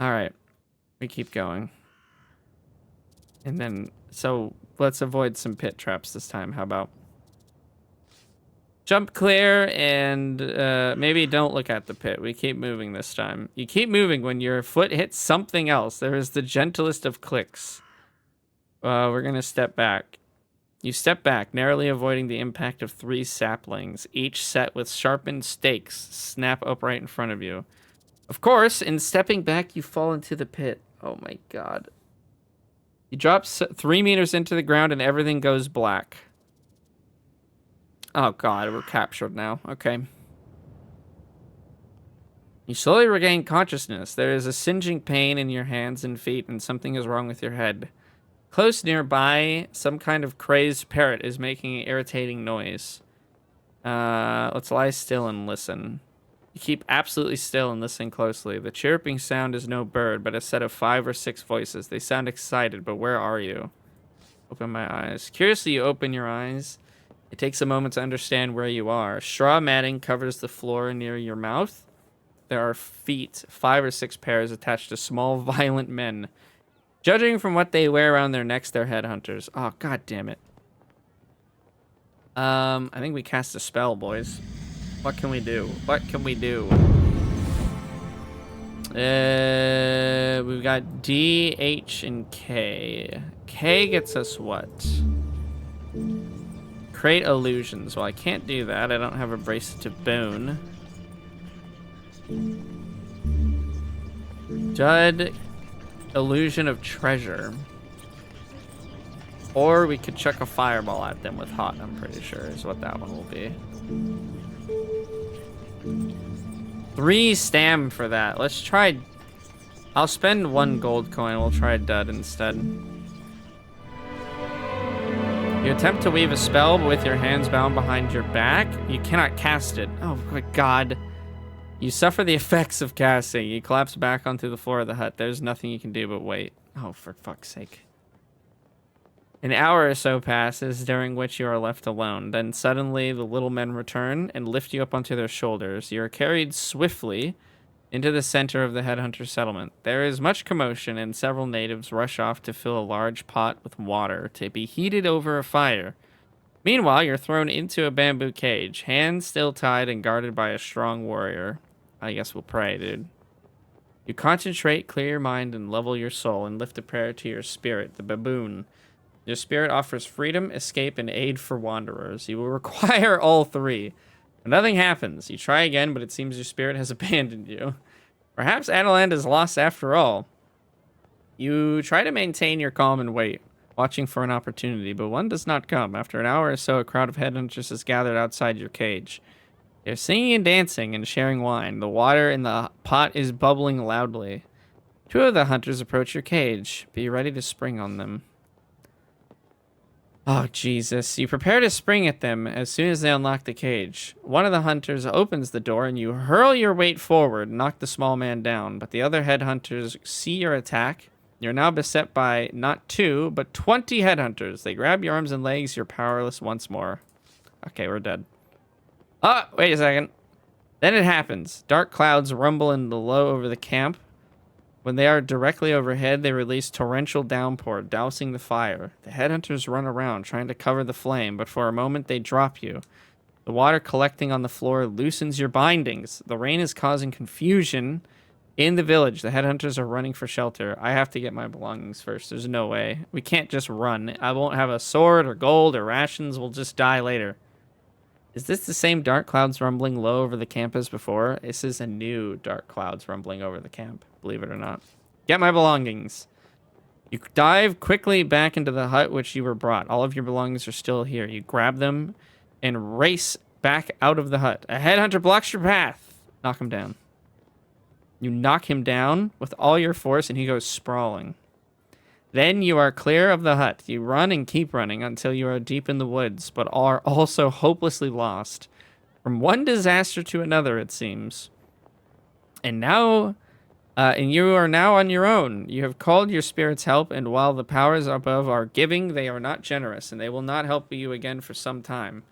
Alright. We keep going. And then, so let's avoid some pit traps this time. How about? Jump clear and maybe don't look at the pit. We keep moving this time. You keep moving when your foot hits something else. There is the gentlest of clicks. We're going to step back. You step back, narrowly avoiding the impact of 3 saplings, each set with sharpened stakes snap upright in front of you. Of course, in stepping back, you fall into the pit. Oh my god. You drop 3 meters into the ground and everything goes black. Oh god, we're captured now. Okay. You slowly regain consciousness. There is a singeing pain in your hands and feet, and something is wrong with your head. Close nearby, some kind of crazed parrot is making an irritating noise. Let's lie still and listen. You keep absolutely still and listen closely. The chirping sound is no bird, but a set of 5 or 6 voices. They sound excited, but where are you? Open my eyes. Curiously, you open your eyes. It takes a moment to understand where you are. Straw matting covers the floor near your mouth. There are feet, 5 or 6 pairs attached to small, violent men. Judging from what they wear around their necks, they're headhunters. Oh, god damn it. I think we cast a spell, boys. What can we do? What can we do? We've got D, H, and K. K gets us what? Create illusions. Well, I can't do that. I don't have a bracelet of bone. Dud, illusion of treasure. Or we could chuck a fireball at them with hot, I'm pretty sure is what that one will be. 3 stam for that. Let's try... I'll spend 1 gold coin. We'll try dud instead. You attempt to weave a spell, but with your hands bound behind your back, you cannot cast it. Oh my god. You suffer the effects of casting. You collapse back onto the floor of the hut. There's nothing you can do but wait. Oh, for fuck's sake. An hour or so passes, during which you are left alone. Then suddenly the little men return and lift you up onto their shoulders. You are carried swiftly into the center of the headhunter settlement. There is much commotion, and several natives rush off to fill a large pot with water to be heated over a fire. Meanwhile, you're thrown into a bamboo cage, hands still tied and guarded by a strong warrior. I guess we'll pray, dude. You concentrate, clear your mind, and level your soul, and lift a prayer to your spirit, the baboon. Your spirit offers freedom, escape, and aid for wanderers. You will require all 3. But nothing happens. You try again, but it seems your spirit has abandoned you. Perhaps Adeland is lost after all. You try to maintain your calm and wait, watching for an opportunity, but one does not come. After an hour or so, a crowd of headhunters is gathered outside your cage. They're singing and dancing and sharing wine. The water in the pot is bubbling loudly. 2 of the hunters approach your cage. Be ready to spring on them. Oh, Jesus. You prepare to spring at them as soon as they unlock the cage. One of the hunters opens the door and you hurl your weight forward and knock the small man down. But the other headhunters see your attack. You're now beset by not 2, but 20 headhunters. They grab your arms and legs. You're powerless once more. Okay, we're dead. Oh, wait a second. Then it happens. Dark clouds rumble in the low over the camp. When they are directly overhead, they release torrential downpour, dousing the fire. The headhunters run around, trying to cover the flame, but for a moment they drop you. The water collecting on the floor loosens your bindings. The rain is causing confusion in the village. The headhunters are running for shelter. I have to get my belongings first. There's no way. We can't just run. I won't have a sword or gold or rations. We'll just die later. Is this the same dark clouds rumbling low over the camp as before? This is a new dark clouds rumbling over the camp, believe it or not. Get my belongings. You dive quickly back into the hut which you were brought. All of your belongings are still here. You grab them and race back out of the hut. A headhunter blocks your path. Knock him down. You knock him down with all your force and he goes sprawling. Then you are clear of the hut. You run and keep running until you are deep in the woods, but are also hopelessly lost. From one disaster to another, it seems. And now, you are now on your own. You have called your spirit's help, and while the powers above are giving, they are not generous, and they will not help you again for some time.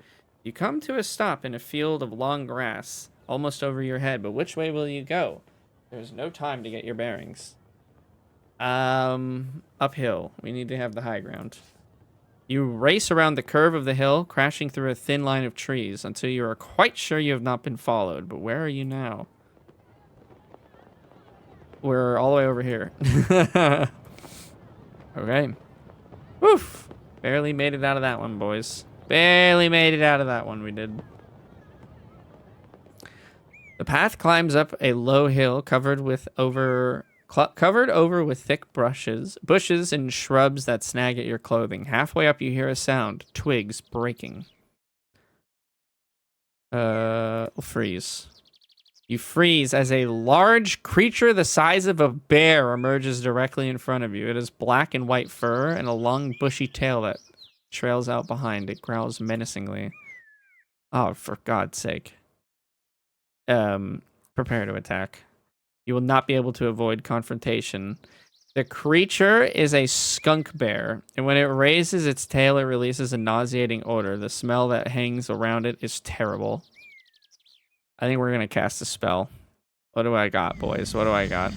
You come to a stop in a field of long grass, almost over your head, but which way will you go? There's no time to get your bearings. Uphill. We need to have the high ground. You race around the curve of the hill, crashing through a thin line of trees until you are quite sure you have not been followed. But where are you now? We're all the way over here. Okay. Woof. Barely made it out of that one, boys. Barely made it out of that one, we did. The path climbs up a low hill covered over with thick bushes and shrubs that snag at your clothing. Halfway up, you hear a sound. Twigs breaking. Freeze. You freeze as a large creature the size of a bear emerges directly in front of you. It has black and white fur and a long bushy tail that trails out behind. It growls menacingly. Oh, for God's sake. Prepare to attack. You will not be able to avoid confrontation. The creature is a skunk bear, and when it raises its tail, it releases a nauseating odor. The smell that hangs around it is terrible. I think we're going to cast a spell. What do I got, boys? What do I got?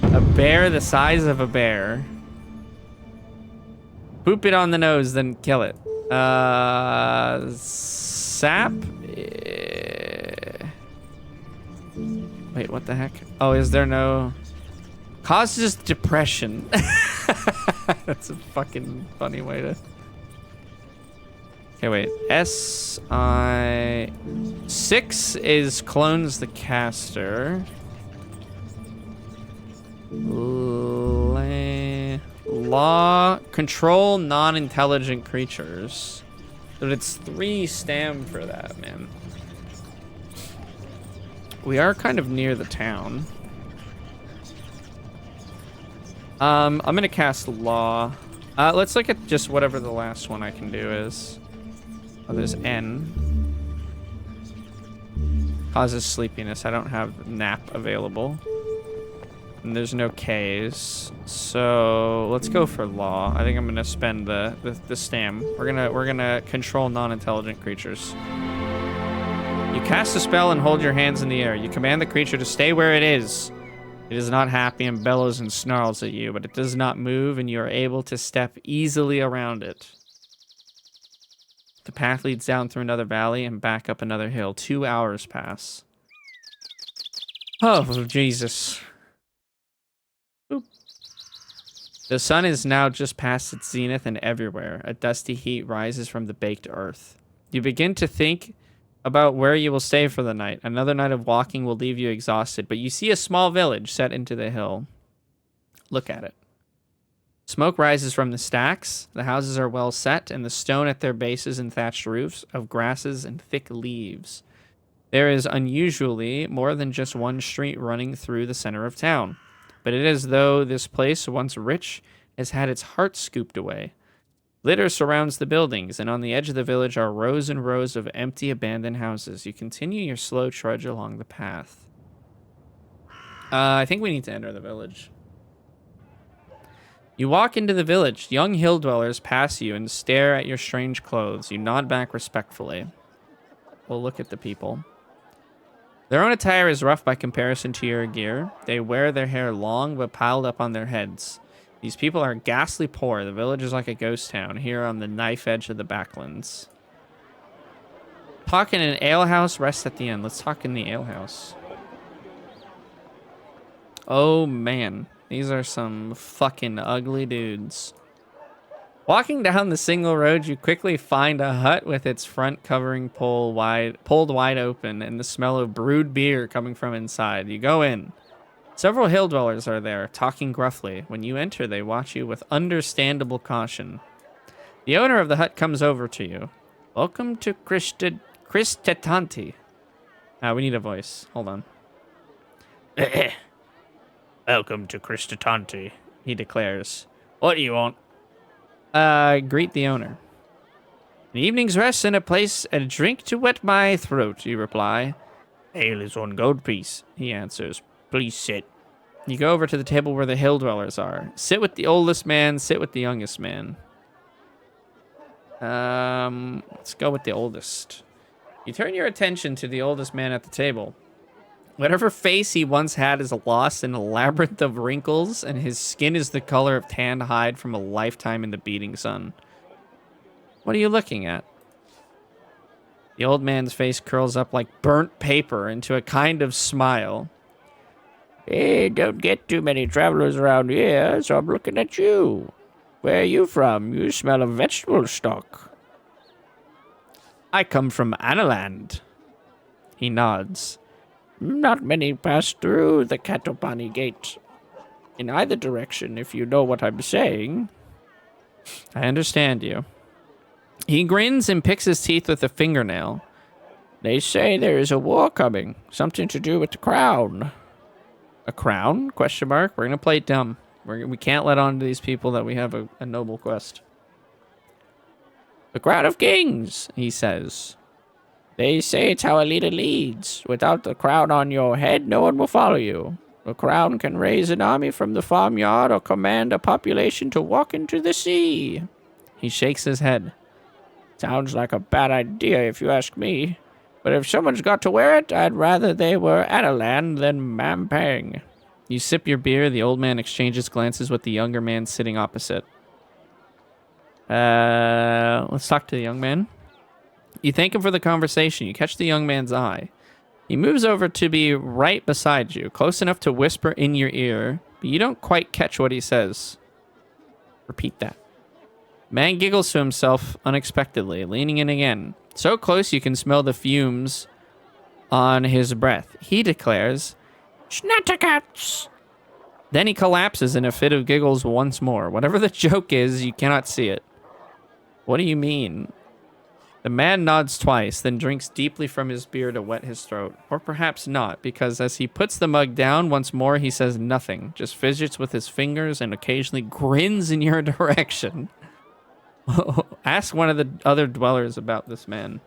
A bear the size of a bear. Poop it on the nose, then kill it. Sap? Wait, what the heck? Oh, is there no... Causes depression. That's a fucking funny way to... Okay, wait. S-I... 6 is clones the caster. Law... Control non-intelligent creatures. But it's 3 stam for that, man. We are kind of near the town. I'm gonna cast Law. Let's look at just whatever the last one I can do is. Oh, there's N. Causes sleepiness. I don't have nap available. And there's no K's. So let's go for Law. I think I'm gonna spend the stam. We're gonna control non-intelligent creatures. You cast a spell and hold your hands in the air. You command the creature to stay where it is. It is not happy and bellows and snarls at you, but it does not move, and you are able to step easily around it. The path leads down through another valley and back up another hill. 2 hours pass. Oh, Jesus. Oop. The sun is now just past its zenith, and everywhere a dusty heat rises from the baked earth. You begin to think about where you will stay for the night. Another night of walking will leave you exhausted, but you see a small village set into the hill. Look at it. Smoke rises from the stacks. The houses are well set, and the stone at their bases and thatched roofs of grasses and thick leaves. There is unusually more than just one street running through the center of town, but it is as though this place, once rich, has had its heart scooped away. Litter surrounds the buildings, and on the edge of the village are rows and rows of empty, abandoned houses. You continue your slow trudge along the path. I think we need to enter the village. You walk into the village. Young hill dwellers pass you and stare at your strange clothes. You nod back respectfully. We'll look at the people. Their own attire is rough by comparison to your gear. They wear their hair long but piled up on their heads. These people are ghastly poor. The village is like a ghost town here on the knife edge of the backlands. Talk in an alehouse, rest at the inn. Let's talk in the alehouse. Oh, man. These are some fucking ugly dudes. Walking down the single road, you quickly find a hut with its front covering pulled wide open and the smell of brewed beer coming from inside. You go in. Several hill dwellers are there, talking gruffly. When you enter, they watch you with understandable caution. The owner of the hut comes over to you. Welcome to Kristatanti. We need a voice. Hold on. Welcome to Kristatanti, he declares. What do you want? Greet the owner. An evening's rest and a drink to wet my throat, you reply. Ale is 1 gold piece, he answers. Please sit. You go over to the table where the hill dwellers are. Sit with the oldest man, sit with the youngest man. Let's go with the oldest. You turn your attention to the oldest man at the table. Whatever face he once had is lost in a labyrinth of wrinkles, and his skin is the color of tanned hide from a lifetime in the beating sun. What are you looking at? The old man's face curls up like burnt paper into a kind of smile. Hey, don't get too many travelers around here, so I'm looking at you. Where are you from? You smell of vegetable stock. I come from Analand. He nods. Not many pass through the Katopani gate. In either direction, if you know what I'm saying. I understand you. He grins and picks his teeth with a fingernail. They say there is a war coming. Something to do with the crown. A crown? Question mark. We're going to play it dumb. We can't let on to these people that we have a noble quest. The crown of kings, he says. They say it's how a leader leads. Without the crown on your head, no one will follow you. A crown can raise an army from the farmyard or command a population to walk into the sea. He shakes his head. Sounds like a bad idea if you ask me. But if someone's got to wear it, I'd rather they were Analand than Mampang. You sip your beer, the old man exchanges glances with the younger man sitting opposite. Let's talk to the young man. You thank him for the conversation. You catch the young man's eye. He moves over to be right beside you, close enough to whisper in your ear, but you don't quite catch what he says. Repeat that. Man giggles to himself unexpectedly, leaning in again. So close you can smell the fumes on his breath. He declares, Schnattercats! Then he collapses in a fit of giggles once more. Whatever the joke is, you cannot see it. What do you mean? The man nods twice, then drinks deeply from his beer to wet his throat. Or perhaps not, because as he puts the mug down once more, he says nothing, just fidgets with his fingers and occasionally grins in your direction. Ask one of the other dwellers about this man.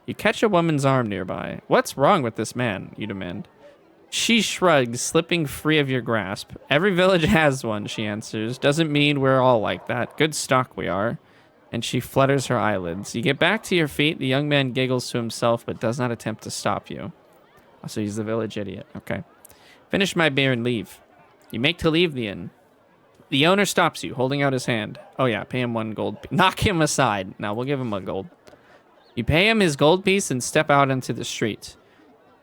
You catch a woman's arm nearby. What's wrong with this man? You demand. She shrugs, slipping free of your grasp. Every village has one, she answers. Doesn't mean we're all like that. Good stock we are. And she flutters her eyelids. You get back to your feet. The young man giggles to himself, but does not attempt to stop you. So he's the village idiot. Okay. Finish my beer and leave. You make to leave the inn. The owner stops you, holding out his hand. Oh yeah, pay him 1 gold. Knock him aside. Now we'll give him a gold. You pay him his gold piece and step out into the street.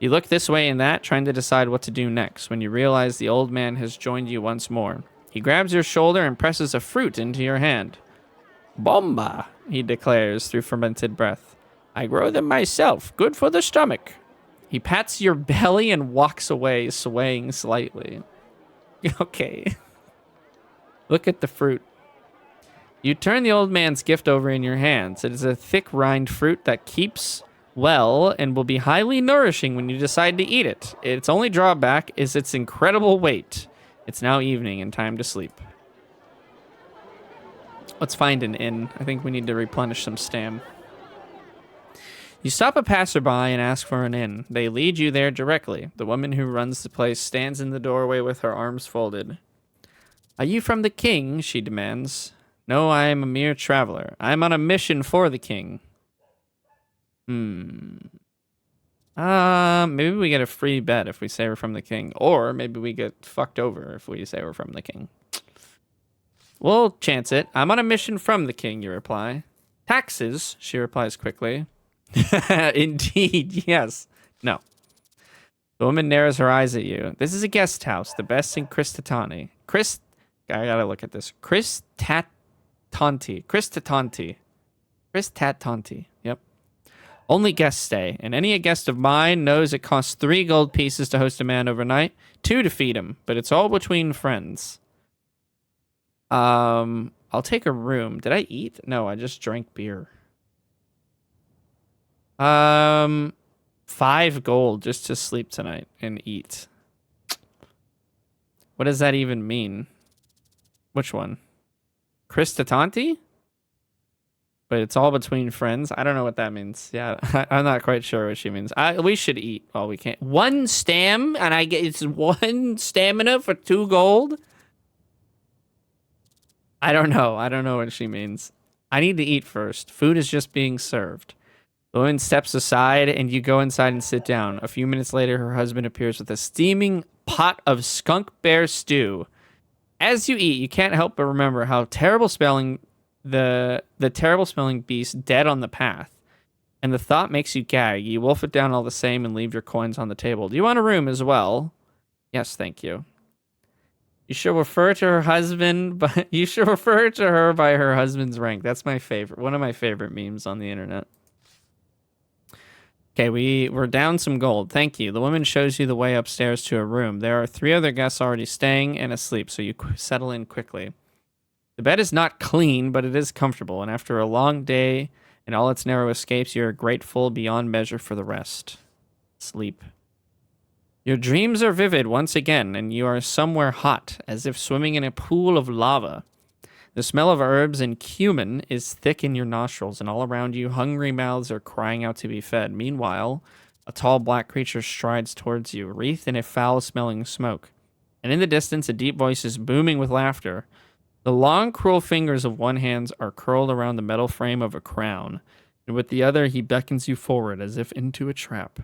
You look this way and that, trying to decide what to do next, when you realize the old man has joined you once more. He grabs your shoulder and presses a fruit into your hand. Bomba, he declares through fermented breath. I grow them myself. Good for the stomach. He pats your belly and walks away, swaying slightly. Okay. Look at the fruit. You turn the old man's gift over in your hands. It is a thick rind fruit that keeps well and will be highly nourishing when you decide to eat it. Its only drawback is its incredible weight. It's now evening and time to sleep. Let's find an inn. I think we need to replenish some stam. You stop a passerby and ask for an inn. They lead you there directly. The woman who runs the place stands in the doorway with her arms folded. Are you from the king? She demands. No, I am a mere traveler. I am on a mission for the king. Maybe we get a free bet if we say we're from the king. Or maybe we get fucked over if we say we're from the king. We'll chance it. I'm on a mission from the king, you reply. Taxes, she replies quickly. Indeed, yes. No. The woman narrows her eyes at you. This is a guest house, the best in Kristatanti. I gotta look at this. Kristatanti. Yep. Only guests stay, and any guest of mine knows it costs 3 gold pieces to host a man overnight, 2 to feed him, but it's all between friends. I'll take a room. Did I eat? No, I just drank beer. 5 gold just to sleep tonight and eat. What does that even mean? Which one? Kristatanti? But it's all between friends. I don't know what that means. Yeah, I'm not quite sure what she means. We should eat while we can. 1 stam, and it's 1 stamina for 2 gold? I don't know. I don't know what she means. I need to eat first. Food is just being served. The woman steps aside, and you go inside and sit down. A few minutes later, her husband appears with a steaming pot of skunk bear stew. As you eat, you can't help but remember how terrible smelling the terrible smelling beast dead on the path. And the thought makes you gag. You wolf it down all the same and leave your coins on the table. Do you want a room as well? Yes, thank you. You should refer to her husband, but you should refer to her by her husband's rank. That's my favorite. One of my favorite memes on the internet. Okay, we're down some gold. Thank you. The woman shows you the way upstairs to a room. There are 3 other guests already staying and asleep, so you settle in quickly. The bed is not clean, but it is comfortable, and after a long day and all its narrow escapes, you are grateful beyond measure for the rest. Sleep. Your dreams are vivid once again, and you are somewhere hot, as if swimming in a pool of lava. The smell of herbs and cumin is thick in your nostrils, and all around you, hungry mouths are crying out to be fed. Meanwhile, a tall black creature strides towards you, wreathed in a foul-smelling smoke. And in the distance, a deep voice is booming with laughter. The long, cruel fingers of one hand are curled around the metal frame of a crown, and with the other, he beckons you forward as if into a trap.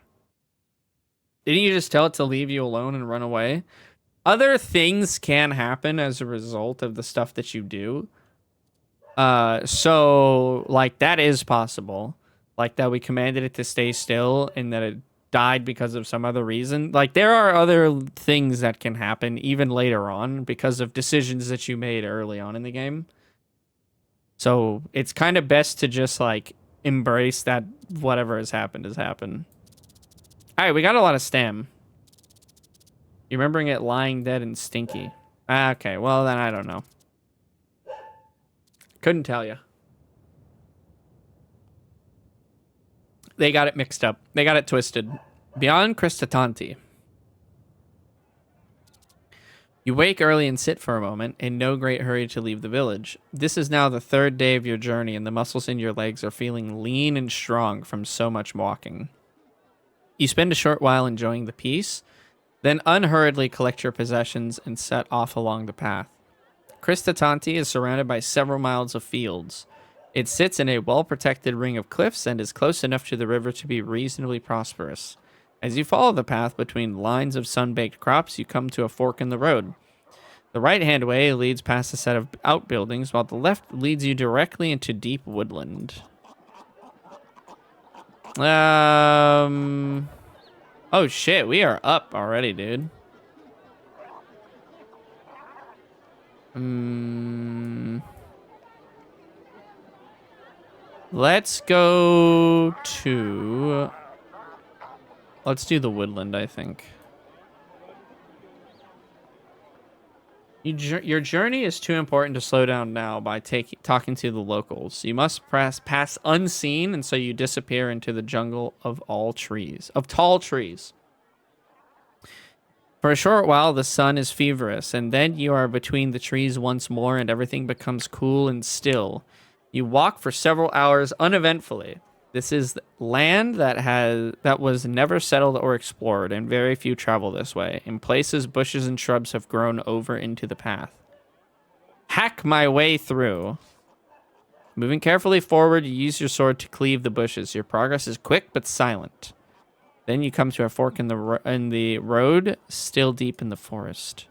Didn't you just tell it to leave you alone and run away? Other things can happen as a result of the stuff that you do. So, like, that is possible. Like, that we commanded it to stay still and that it died because of some other reason. Like, there are other things that can happen even later on because of decisions that you made early on in the game. So, it's kind of best to just, like, embrace that whatever has happened has happened. All right, we got a lot of stam. You're remembering it lying dead and stinky. Okay, well, then I don't know. Couldn't tell you. They got it mixed up. They got it twisted. Beyond Cristatanti. You wake early and sit for a moment, in no great hurry to leave the village. This is now the 3rd day of your journey, and the muscles in your legs are feeling lean and strong from so much walking. You spend a short while enjoying the peace, then unhurriedly collect your possessions and set off along the path. Cristatanti is surrounded by several miles of fields. It sits in a well-protected ring of cliffs and is close enough to the river to be reasonably prosperous. As you follow the path between lines of sun-baked crops, you come to a fork in the road. The right-hand way leads past a set of outbuildings, while the left leads you directly into deep woodland. Oh shit, we are up already, dude. Let's go to... Let's do the woodland, I think. Your journey is too important to slow down now by talking to the locals. You must pass unseen, and so you disappear into the jungle of tall trees. For a short while, the sun is feverish, and then you are between the trees once more, and everything becomes cool and still. You walk for several hours uneventfully. This is land that was never settled or explored, and very few travel this way. In places, bushes and shrubs have grown over into the path. Hack my way through. Moving carefully forward, you use your sword to cleave the bushes. Your progress is quick but silent. Then you come to a fork in the road, still deep in the forest.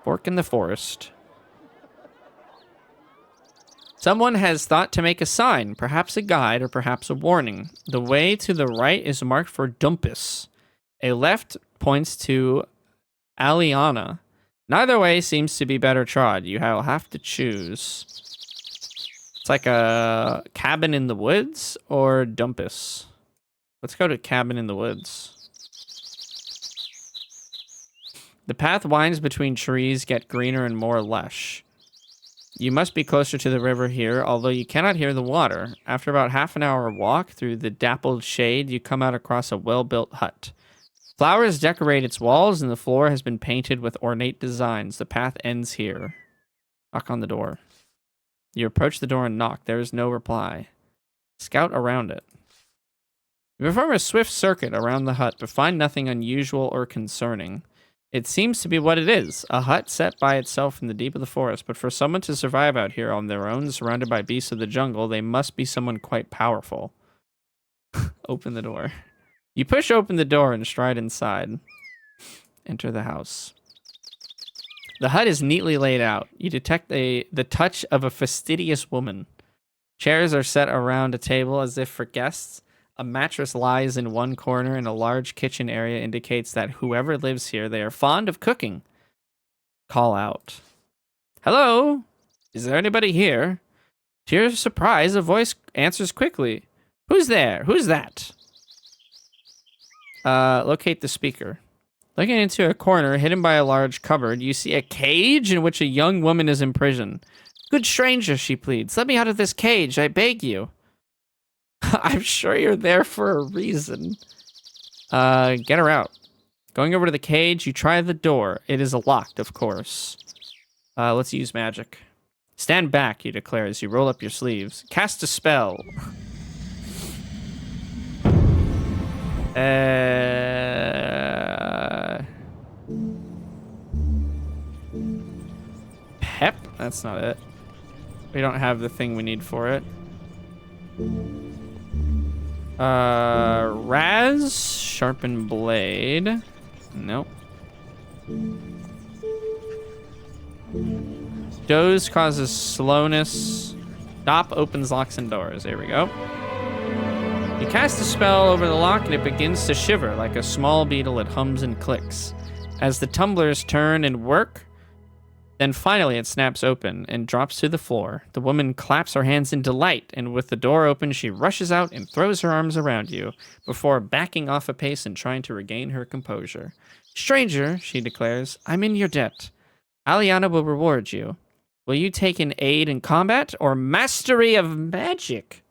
Fork in the forest. Someone has thought to make a sign, perhaps a guide or perhaps a warning. The way to the right is marked for Dumpus. A left points to Aliana. Neither way seems to be better trod. You will have to choose. It's like a cabin in the woods or Dumpus. Let's go to cabin in the woods. The path winds between trees, get greener and more lush. You must be closer to the river here, although you cannot hear the water. After about half an hour walk through the dappled shade, you come out across a well-built hut. Flowers decorate its walls, and the floor has been painted with ornate designs. The path ends here. Knock on the door. You approach the door and knock. There is no reply. Scout around it. You perform a swift circuit around the hut, but find nothing unusual or concerning. It seems to be what it is, a hut set by itself in the deep of the forest, but for someone to survive out here on their own, surrounded by beasts of the jungle, they must be someone quite powerful. Open the door. You push open the door and stride inside. Enter the house. The hut is neatly laid out. You detect the touch of a fastidious woman. Chairs are set around a table as if for guests. A mattress lies in one corner, and a large kitchen area indicates that whoever lives here, they are fond of cooking. Call out. Hello? Is there anybody here? To your surprise, a voice answers quickly. Who's there? Who's that? Locate the speaker. Looking into a corner hidden by a large cupboard, you see a cage in which a young woman is imprisoned. Good stranger, she pleads. Let me out of this cage, I beg you. I'm sure you're there for a reason. Get her out. Going over to the cage, you try the door. It is locked, of course. Let's use magic. Stand back, you declare as you roll up your sleeves. Cast a spell. Pep? That's not it. We don't have the thing we need for it. Raz, sharpen blade. Nope. Doze causes slowness. Stop opens locks and doors. There we go. You cast a spell over the lock and it begins to shiver like a small beetle. It hums and clicks. As the tumblers turn and work, then finally it snaps open and drops to the floor. The woman claps her hands in delight, and with the door open, she rushes out and throws her arms around you before backing off a pace and trying to regain her composure. Stranger, she declares, I'm in your debt. Aliana will reward you. Will you take an aid in combat or mastery of magic?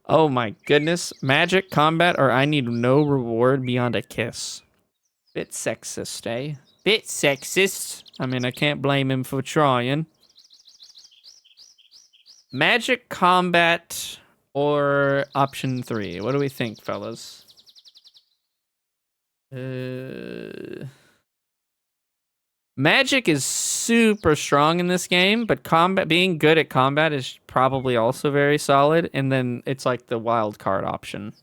Oh my goodness. Magic, combat, or I need no reward beyond a kiss. Bit sexist, eh? Bit sexist. I mean, I can't blame him for trying. Magic, combat, or option 3. What do we think, fellas? Magic is super strong in this game, but combat, being good at combat is probably also very solid. And then it's like the wild card option.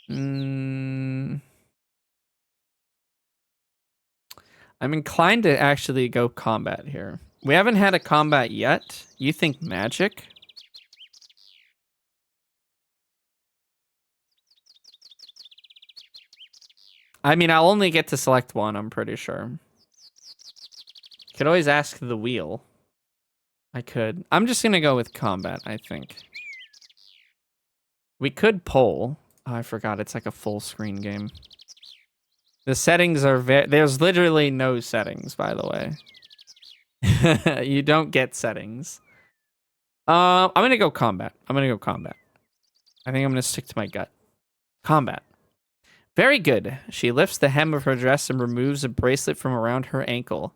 I'm inclined to actually go combat here. We haven't had a combat yet. You think magic? I mean, I'll only get to select one, I'm pretty sure. Could always ask the wheel. I could. I'm just gonna go with combat, I think. We could poll. Oh, I forgot, it's like a full screen game. The settings are there's literally no settings, by the way. You don't get settings. I'm gonna go combat. I think I'm gonna stick to my gut. Combat. Very good. She lifts the hem of her dress and removes a bracelet from around her ankle.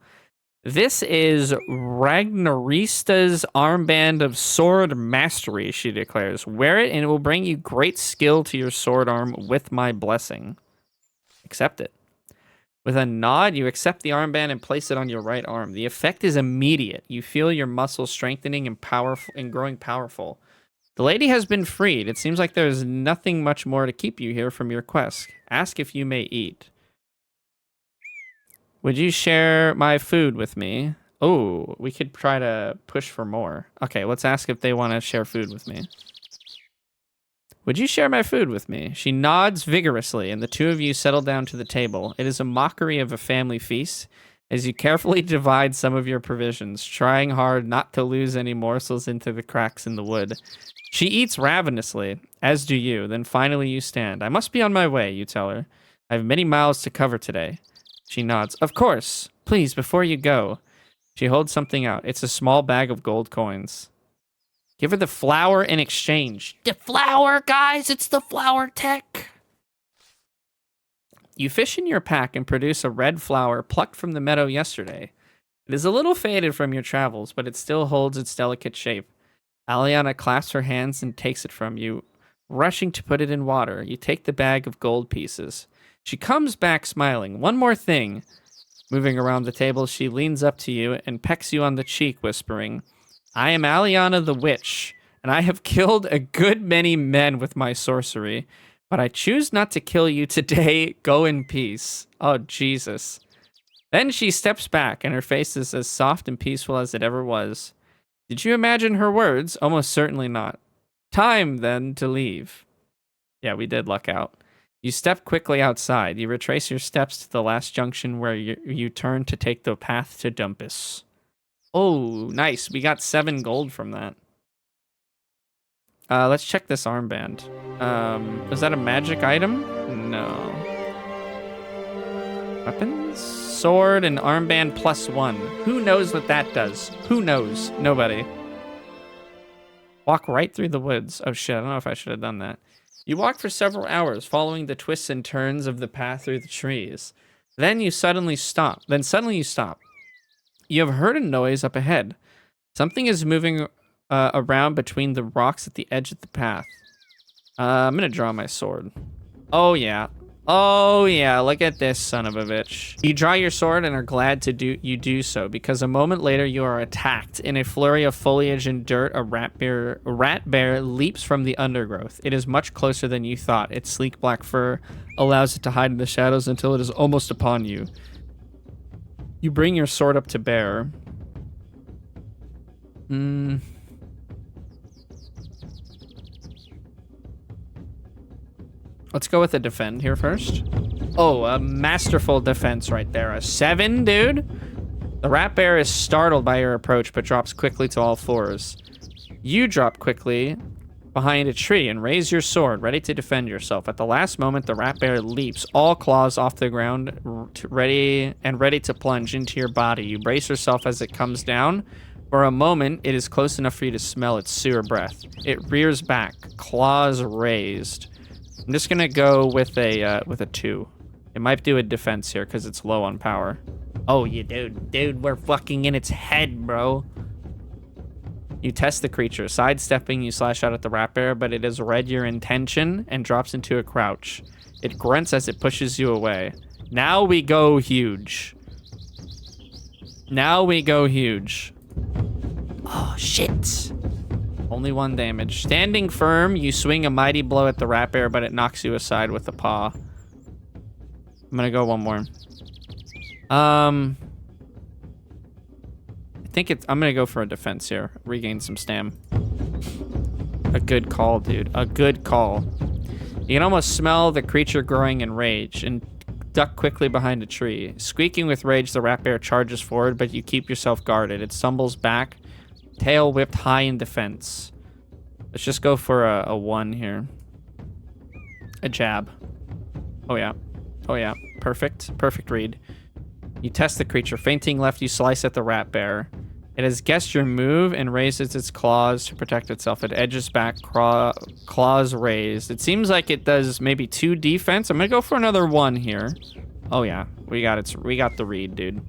This is Ragnarista's armband of sword mastery, she declares. Wear it and it will bring you great skill to your sword arm with my blessing. Accept it. With a nod, you accept the armband and place it on your right arm. The effect is immediate. You feel your muscles strengthening and powerful and growing powerful. The lady has been freed. It seems like there's nothing much more to keep you here from your quest. Ask if you may eat. Would you share my food with me? Oh, we could try to push for more. Okay, let's ask if they want to share food with me. Would you share my food with me? She nods vigorously, and the two of you settle down to the table. It is a mockery of a family feast, as you carefully divide some of your provisions, trying hard not to lose any morsels into the cracks in the wood. She eats ravenously, as do you. Then finally you stand. I must be on my way, you tell her. I have many miles to cover today. She nods. Of course. Please, before you go. She holds something out. It's a small bag of gold coins. Give her the flower in exchange. The flower, guys! It's the flower tech! You fish in your pack and produce a red flower plucked from the meadow yesterday. It is a little faded from your travels, but it still holds its delicate shape. Aliana clasps her hands and takes it from you, rushing to put it in water. You take the bag of gold pieces. She comes back smiling. One more thing. Moving around the table, she leans up to you and pecks you on the cheek, whispering, I am Aliana the Witch, and I have killed a good many men with my sorcery, but I choose not to kill you today. Go in peace. Oh, Jesus. Then she steps back, and her face is as soft and peaceful as it ever was. Did you imagine her words? Almost certainly not. Time, then, to leave. Yeah, we did luck out. You step quickly outside. You retrace your steps to the last junction where you turn to take the path to Dumpus. Oh, nice. We got 7 gold from that. Let's check this armband. Is that a magic item? No. Weapons? Sword and armband +1. Who knows what that does? Who knows? Nobody. Walk right through the woods. Oh shit, I don't know if I should have done that. You walk for several hours, following the twists and turns of the path through the trees. Then suddenly you stop. You have heard a noise up ahead. Something is moving around between the rocks at the edge of the path. I'm gonna draw my sword. Oh yeah. Oh yeah, look at this son of a bitch. You draw your sword and are glad to do so, because a moment later you are attacked. In a flurry of foliage and dirt, a rat bear leaps from the undergrowth. It is much closer than you thought. Its sleek black fur allows it to hide in the shadows until it is almost upon you. You bring your sword up to bear. Let's go with a defend here first. Oh, a masterful defense right there. A 7, dude. The rat bear is startled by your approach, but drops quickly to all fours. You drop quickly behind a tree and raise your sword, ready to defend yourself. At the last moment, the rat bear leaps, all claws off the ground, ready to plunge into your body. You brace yourself as it comes down. For a moment, it is close enough for you to smell its sewer breath. It rears back, claws raised. I'm just gonna go with a 2. It might do a defense here because it's low on power. Oh, you dude, we're fucking in its head, bro. You test the creature. Sidestepping, you slash out at the rat bear, but it has read your intention and drops into a crouch. It grunts as it pushes you away. Now we go huge. Now we go huge. Oh, shit. Only 1 damage. Standing firm, you swing a mighty blow at the rat bear, but it knocks you aside with the paw. I'm gonna go 1 more. I think I'm gonna go for a defense here. Regain some stam. A good call, dude. A good call. You can almost smell the creature growing in rage and duck quickly behind a tree. Squeaking with rage, the rat bear charges forward, but you keep yourself guarded. It stumbles back, tail whipped high in defense. Let's just go for a 1 here. A jab. Oh yeah. Oh yeah. Perfect. Perfect read. You test the creature. Feinting left, you slice at the rat bear. It has guessed your move and raises its claws to protect itself. It edges back, claws raised. It seems like it does maybe 2 defense. I'm gonna go for another 1 here. Oh yeah, we got it. We got the read, dude.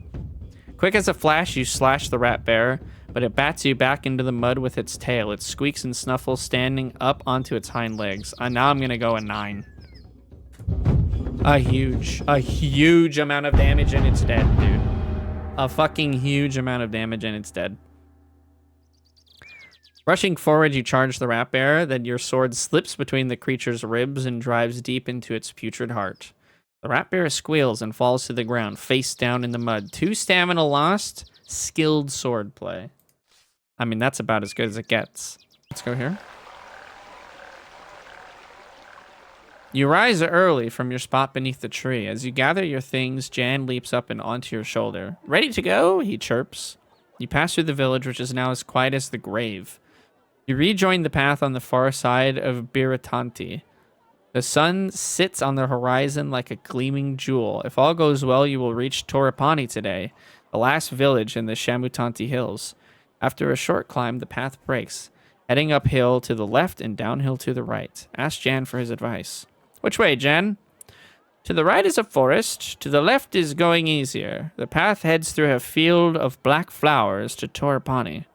Quick as a flash, you slash the rat bear, but it bats you back into the mud with its tail. It squeaks and snuffles, standing up onto its hind legs. Now I'm gonna go a 9. A huge amount of damage and it's dead, dude. A fucking huge amount of damage and it's dead. Rushing forward, you charge the rat bear, then your sword slips between the creature's ribs and drives deep into its putrid heart. The rat bear squeals and falls to the ground, face down in the mud. 2 stamina lost, skilled sword play. I mean, that's about as good as it gets. Let's go here. You rise early from your spot beneath the tree. As you gather your things, Jan leaps up and onto your shoulder. Ready to go? He chirps. You pass through the village, which is now as quiet as the grave. You rejoin the path on the far side of Biratanti. The sun sits on the horizon like a gleaming jewel. If all goes well, you will reach Toripani today, the last village in the Shamutanti Hills. After a short climb, the path breaks, heading uphill to the left and downhill to the right. Ask Jan for his advice. Which way, Jan? To the right is a forest. To the left is going easier. The path heads through a field of black flowers to Toripani.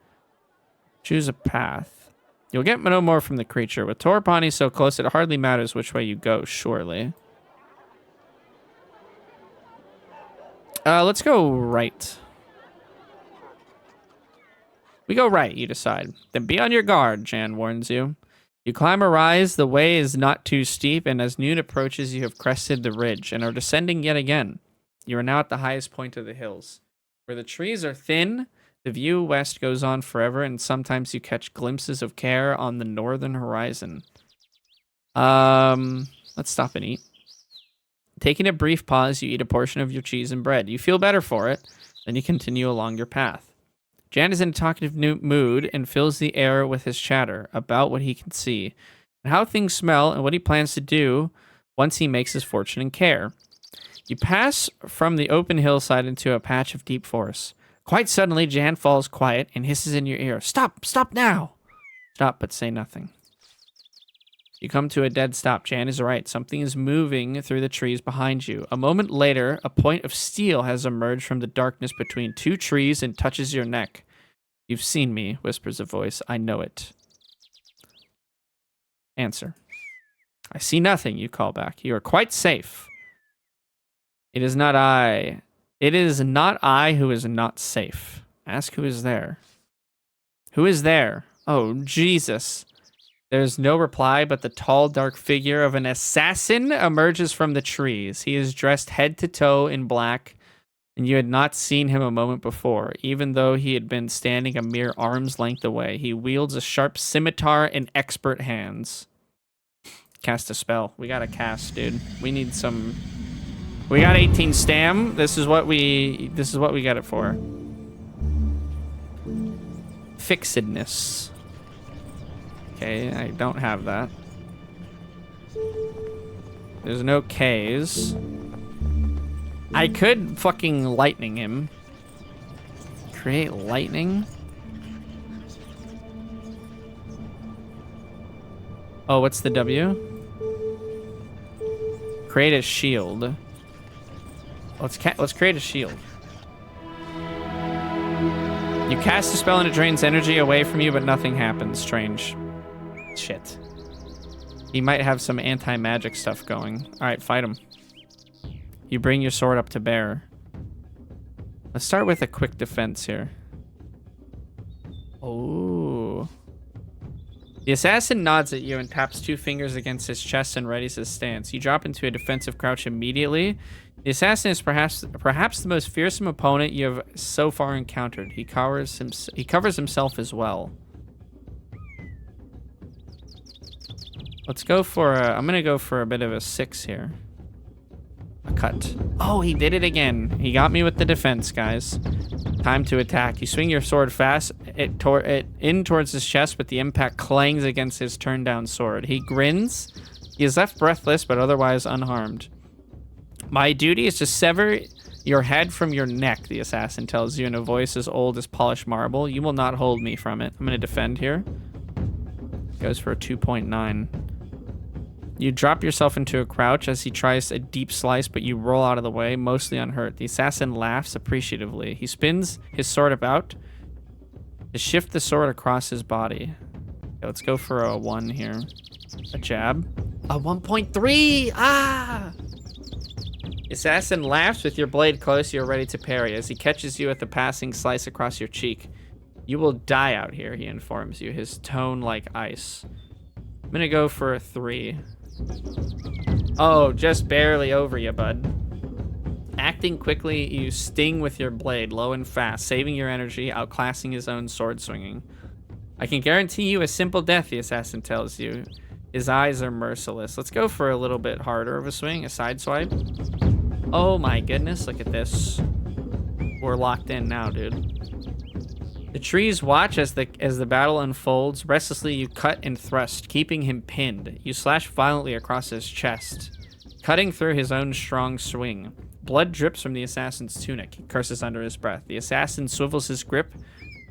Choose a path. You'll get no more from the creature. With Toripani so close, it hardly matters which way you go, surely. Let's go right. We go right, you decide. Then be on your guard, Jan warns you. You climb a rise, the way is not too steep, and as noon approaches, you have crested the ridge and are descending yet again. You are now at the highest point of the hills. Where the trees are thin, the view west goes on forever, and sometimes you catch glimpses of Khare on the northern horizon. Let's stop and eat. Taking a brief pause, you eat a portion of your cheese and bread. You feel better for it, then you continue along your path. Jan is in a talkative mood and fills the air with his chatter about what he can see, and how things smell, and what he plans to do once he makes his fortune in Khare. You pass from the open hillside into a patch of deep forest. Quite suddenly, Jan falls quiet and hisses in your ear. Stop! Stop now! Stop, but say nothing. You come to a dead stop. Jan is right. Something is moving through the trees behind you. A moment later, a point of steel has emerged from the darkness between two trees and touches your neck. You've seen me, whispers a voice. I know it. Answer. I see nothing, you call back. You are quite safe. It is not I. It is not I who is not safe. Ask who is there. Who is there? Oh, Jesus. There's no reply, but the tall, dark figure of an assassin emerges from the trees. He is dressed head to toe in black, and you had not seen him a moment before, even though he had been standing a mere arm's length away. He wields a sharp scimitar in expert hands. Cast a spell. We gotta cast, dude. We need some... We got 18 stam. This is what we got it for. Fixedness. Okay, I don't have that. There's no K's. I could fucking lightning him. Create lightning? Oh, what's the W? Create a shield. Let's create a shield. You cast a spell and it drains energy away from you, but nothing happens. Strange. Shit. He might have some anti-magic stuff going. Alright, fight him. You bring your sword up to bear. Let's start with a quick defense here. Oh. The assassin nods at you and taps two fingers against his chest and readies his stance. You drop into a defensive crouch immediately. The assassin is perhaps the most fearsome opponent you have so far encountered. He covers himself as well. Let's go for I'm gonna go for a bit of a 6 here. A cut. Oh, he did it again. He got me with the defense, guys. Time to attack. You swing your sword fast in towards his chest, but the impact clangs against his turned down sword. He grins. He is left breathless, but otherwise unharmed. My duty is to sever your head from your neck, the assassin tells you in a voice as old as polished marble. You will not hold me from it. I'm going to defend here. Goes for a 2.9. You drop yourself into a crouch as he tries a deep slice, but you roll out of the way, mostly unhurt. The assassin laughs appreciatively. He spins his sword about to shift the sword across his body. Okay, let's go for a 1 here. A jab. A 1.3! Ah! The assassin laughs with your blade close. You're ready to parry as he catches you with a passing slice across your cheek. You will die out here, he informs you, his tone like ice. I'm gonna go for a 3. Oh, just barely over you, bud. Acting quickly, you sting with your blade, low and fast, saving your energy, outclassing his own sword swinging. I can guarantee you a simple death, the assassin tells you. His eyes are merciless. Let's go for a little bit harder of a swing, a side swipe. Oh my goodness, look at this. We're locked in now, dude. The trees watch as the battle unfolds. Restlessly, you cut and thrust, keeping him pinned. You slash violently across his chest, cutting through his own strong swing. Blood drips from the assassin's tunic. He curses under his breath. The assassin swivels his grip.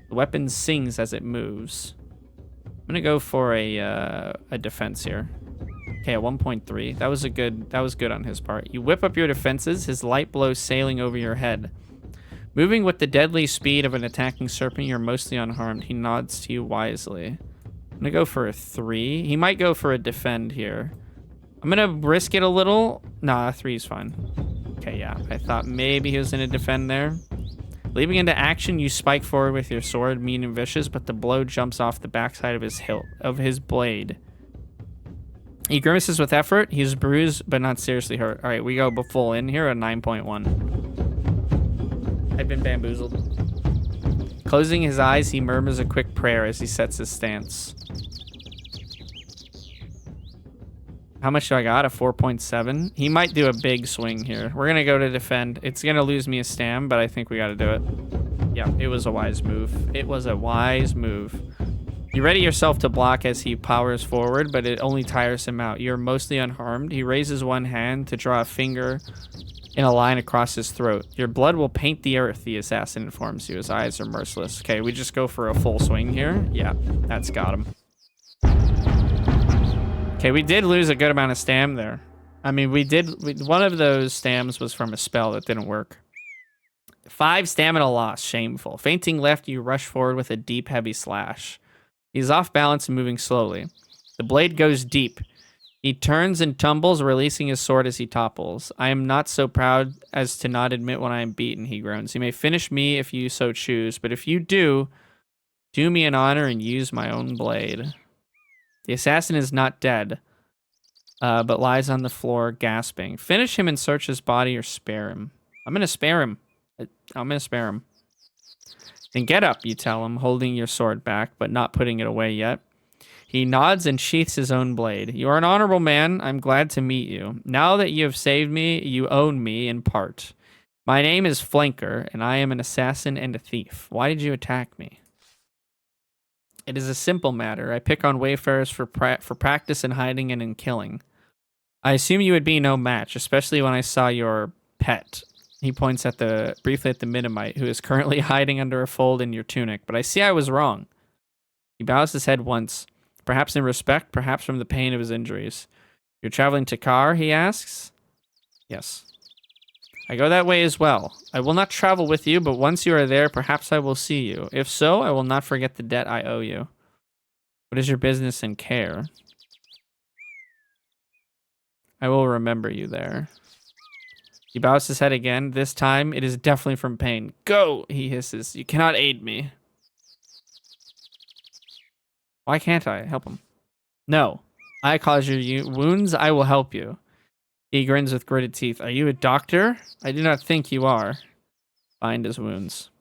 The weapon sings as it moves. I'm gonna go for a defense here. Okay, a 1.3. That was good on his part. You whip up your defenses, his light blows sailing over your head. Moving with the deadly speed of an attacking serpent, you're mostly unharmed. He nods to you wisely. I'm gonna go for a 3. He might go for a defend here. I'm gonna risk it a little. Nah, 3 is fine. Okay, yeah. I thought maybe he was gonna defend there. Leaping into action, you spike forward with your sword, mean and vicious, but the blow jumps off the backside of his hilt of his blade. He grimaces with effort. He's bruised, but not seriously hurt. All right, we go full in here at 9.1. I've been bamboozled. Closing his eyes, he murmurs a quick prayer as he sets his stance. How much do I got? A 4.7? He might do a big swing here. We're going to go to defend. It's going to lose me a stam, but I think we got to do it. Yeah, it was a wise move. It was a wise move. You ready yourself to block as he powers forward, but it only tires him out. You're mostly unharmed. He raises one hand to draw a finger in a line across his throat. Your blood will paint the earth, the assassin informs you. His eyes are merciless. Okay, we just go for a full swing here. Yeah, that's got him. Okay, we did lose a good amount of stam there. I mean, one of those stams was from a spell that didn't work. 5 stamina loss, shameful. Fainting left, you rush forward with a deep, heavy slash. He's off balance and moving slowly. The blade goes deep. He turns and tumbles, releasing his sword as he topples. I am not so proud as to not admit when I am beaten, he groans. You may finish me if you so choose, but if you do me an honor and use my own blade. The assassin is not dead, but lies on the floor, gasping. Finish him and search his body or spare him. I'm going to spare him. Then get up, you tell him, holding your sword back, but not putting it away yet. He nods and sheaths his own blade. You are an honorable man. I'm glad to meet you. Now that you have saved me, you own me in part. My name is Flanker, and I am an assassin and a thief. Why did you attack me? It is a simple matter. I pick on wayfarers for practice in hiding and in killing. I assume you would be no match, especially when I saw your pet. He points briefly at the Minimite, who is currently hiding under a fold in your tunic, but I see I was wrong. He bows his head once, perhaps in respect, perhaps from the pain of his injuries. You're traveling to Khare, he asks? Yes. I go that way as well. I will not travel with you, but once you are there, perhaps I will see you. If so, I will not forget the debt I owe you. What is your business in Khare? I will remember you there. He bows his head again. This time, it is definitely from pain. Go, he hisses. You cannot aid me. Why can't I help him? No. I caused your wounds. I will help you. He grins with gritted teeth. Are you a doctor? I do not think you are. Bind his wounds.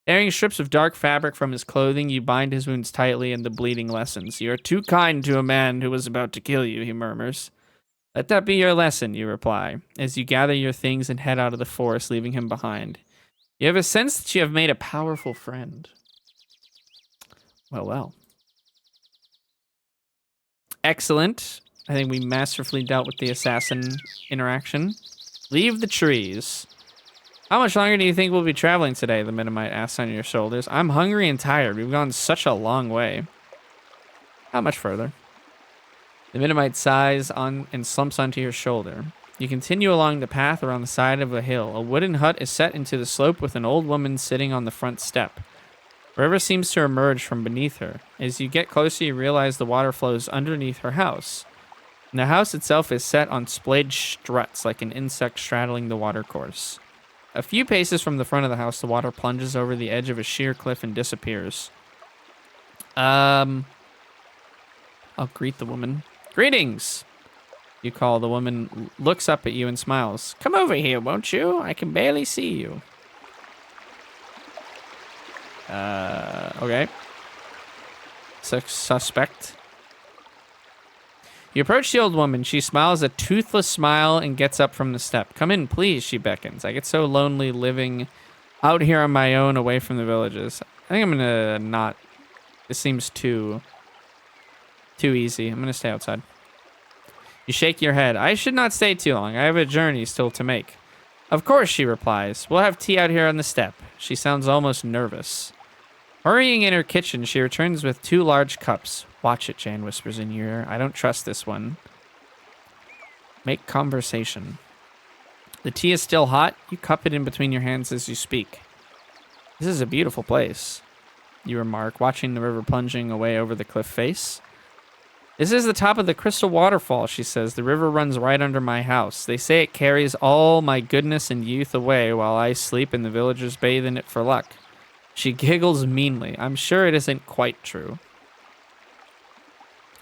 Tearing strips of dark fabric from his clothing, you bind his wounds tightly and the bleeding lessens. You are too kind to a man who was about to kill you, he murmurs. Let that be your lesson, you reply, as you gather your things and head out of the forest, leaving him behind. You have a sense that you have made a powerful friend. Well. Excellent. I think we masterfully dealt with the assassin interaction. Leave the trees. How much longer do you think we'll be traveling today? The Minimite asks on your shoulders. I'm hungry and tired. We've gone such a long way. How much further? The Minimite sighs on and slumps onto your shoulder. You continue along the path around the side of a hill. A wooden hut is set into the slope with an old woman sitting on the front step. A river seems to emerge from beneath her. As you get closer, you realize the water flows underneath her house. And the house itself is set on splayed struts like an insect straddling the watercourse. A few paces from the front of the house, the water plunges over the edge of a sheer cliff and disappears. I'll greet the woman. Greetings, you call. The woman looks up at you and smiles. Come over here, won't you? I can barely see you. Okay. Suspect. You approach the old woman. She smiles a toothless smile and gets up from the step. Come in, please, she beckons. I get so lonely living out here on my own away from the villages. I think I'm gonna not... This seems too easy. I'm gonna stay outside. You shake your head. I should not stay too long. I have a journey still to make. Of course, she replies. We'll have tea out here on the step. She sounds almost nervous. Hurrying in her kitchen, she returns with 2 large cups. Watch it, Jan whispers in your ear. I don't trust this one. Make conversation. The tea is still hot. You cup it in between your hands as you speak. This is a beautiful place, you remark, watching the river plunging away over the cliff face. This is the top of the crystal waterfall, she says. The river runs right under my house. They say it carries all my goodness and youth away while I sleep and the villagers bathe in it for luck. She giggles meanly. I'm sure it isn't quite true.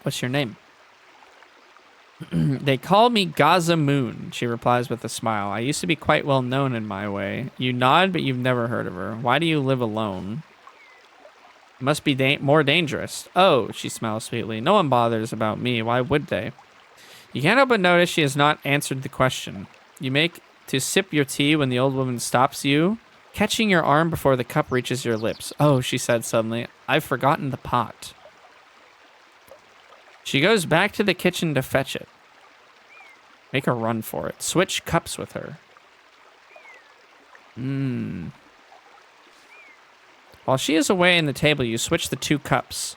What's your name? They call me Gaza Moon, she replies with a smile. I used to be quite well known in my way. You nod, but you've never heard of her. Why do you live alone? Must be more dangerous. Oh, she smiles sweetly. No one bothers about me. Why would they? You can't help but notice she has not answered the question. You make to sip your tea when the old woman stops you, catching your arm before the cup reaches your lips. Oh, she said suddenly, I've forgotten the pot. She goes back to the kitchen to fetch it. Make a run for it. Switch cups with her. While she is away in the table, you switch the 2 cups.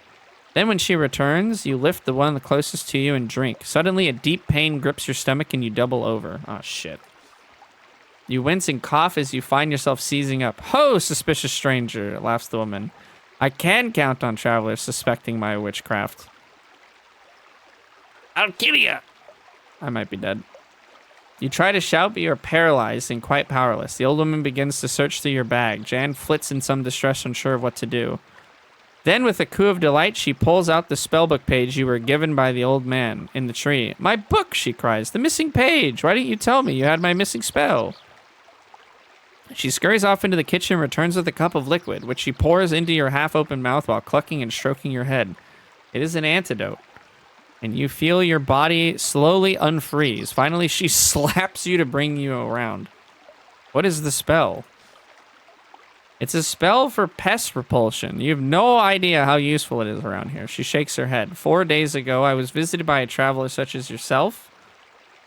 Then when she returns, you lift the one closest to you and drink. Suddenly, a deep pain grips your stomach and you double over. Oh, shit. You wince and cough as you find yourself seizing up. Ho, suspicious stranger, laughs the woman. I can count on travelers suspecting my witchcraft. I'll kill you. I might be dead. You try to shout, but you are paralyzed and quite powerless. The old woman begins to search through your bag. Jan flits in some distress, unsure of what to do. Then, with a coo of delight, she pulls out the spellbook page you were given by the old man in the tree. My book, she cries. The missing page. Why didn't you tell me you had my missing spell? She scurries off into the kitchen and returns with a cup of liquid, which she pours into your half-open mouth while clucking and stroking your head. It is an antidote. And you feel your body slowly unfreeze. Finally, she slaps you to bring you around. What is the spell? It's a spell for pest repulsion. You have no idea how useful it is around here. She shakes her head. 4 days ago, I was visited by a traveler such as yourself.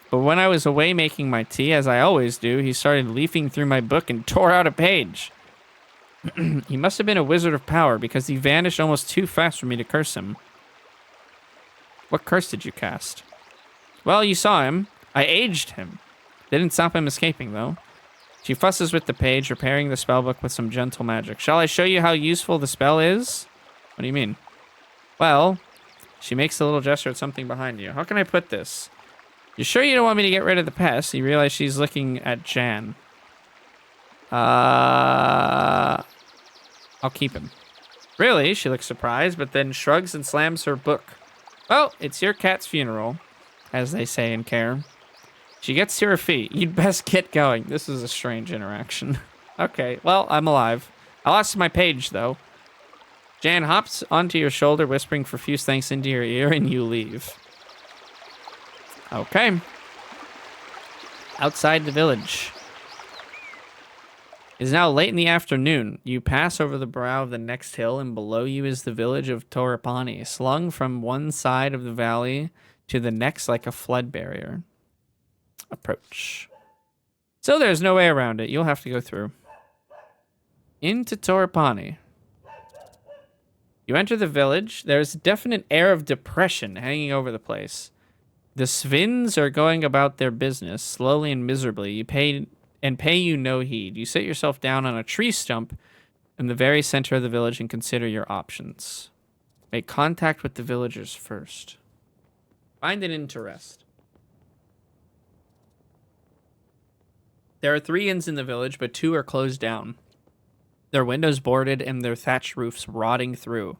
But when I was away making my tea, as I always do, he started leafing through my book and tore out a page. He must have been a wizard of power because he vanished almost too fast for me to curse him. What curse did you cast? Well, you saw him. I aged him. Didn't stop him escaping, though. She fusses with the page, repairing the spellbook with some gentle magic. Shall I show you how useful the spell is? What do you mean? Well, she makes a little gesture at something behind you. How can I put this? You sure you don't want me to get rid of the pest? You realize she's looking at Jan. I'll keep him. Really? She looks surprised, but then shrugs and slams her book. Well, it's your cat's funeral, as they say in Khare. She gets to her feet. You'd best get going. This is a strange interaction. Okay, well, I'm alive. I lost my page, though. Jan hops onto your shoulder, whispering profuse thanks into your ear, and you leave. Okay. Outside the village. It is now late in the afternoon. You pass over the brow of the next hill, and below you is the village of Toripani, slung from one side of the valley to the next like a flood barrier. Approach. So there's no way around it. You'll have to go through. Into Toripani. You enter the village. There's a definite air of depression hanging over the place. The Svins are going about their business, slowly and miserably. You pay you no heed. You sit yourself down on a tree stump in the very center of the village and consider your options. Make contact with the villagers first. Find an interest. There are 3 inns in the village, but 2 are closed down. Their windows boarded and their thatched roofs rotting through.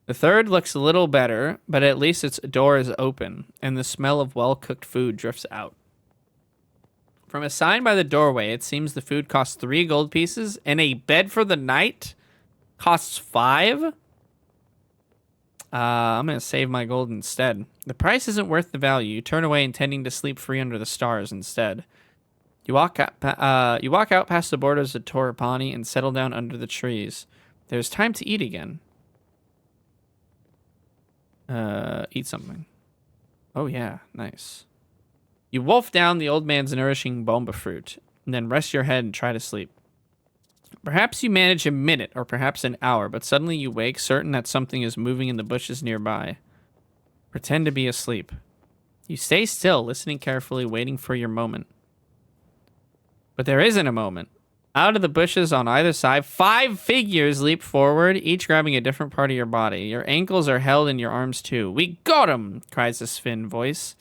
The third looks a little better, but at least its door is open, and the smell of well-cooked food drifts out. From a sign by the doorway, it seems the food costs 3 gold pieces, and a bed for the night costs 5? I'm going to save my gold instead. The price isn't worth the value. You turn away, intending to sleep free under the stars instead. You walk out past the borders of Toripani and settle down under the trees. There's time to eat again. Eat something. Oh yeah, nice. You wolf down the old man's nourishing bomba fruit, and then rest your head and try to sleep. Perhaps you manage a minute, or perhaps an hour, but suddenly you wake, certain that something is moving in the bushes nearby. Pretend to be asleep. You stay still, listening carefully, waiting for your moment. But there isn't a moment. Out of the bushes on either side, 5 figures leap forward, each grabbing a different part of your body. Your ankles are held in your arms too. We got him! Cries the Sven voice.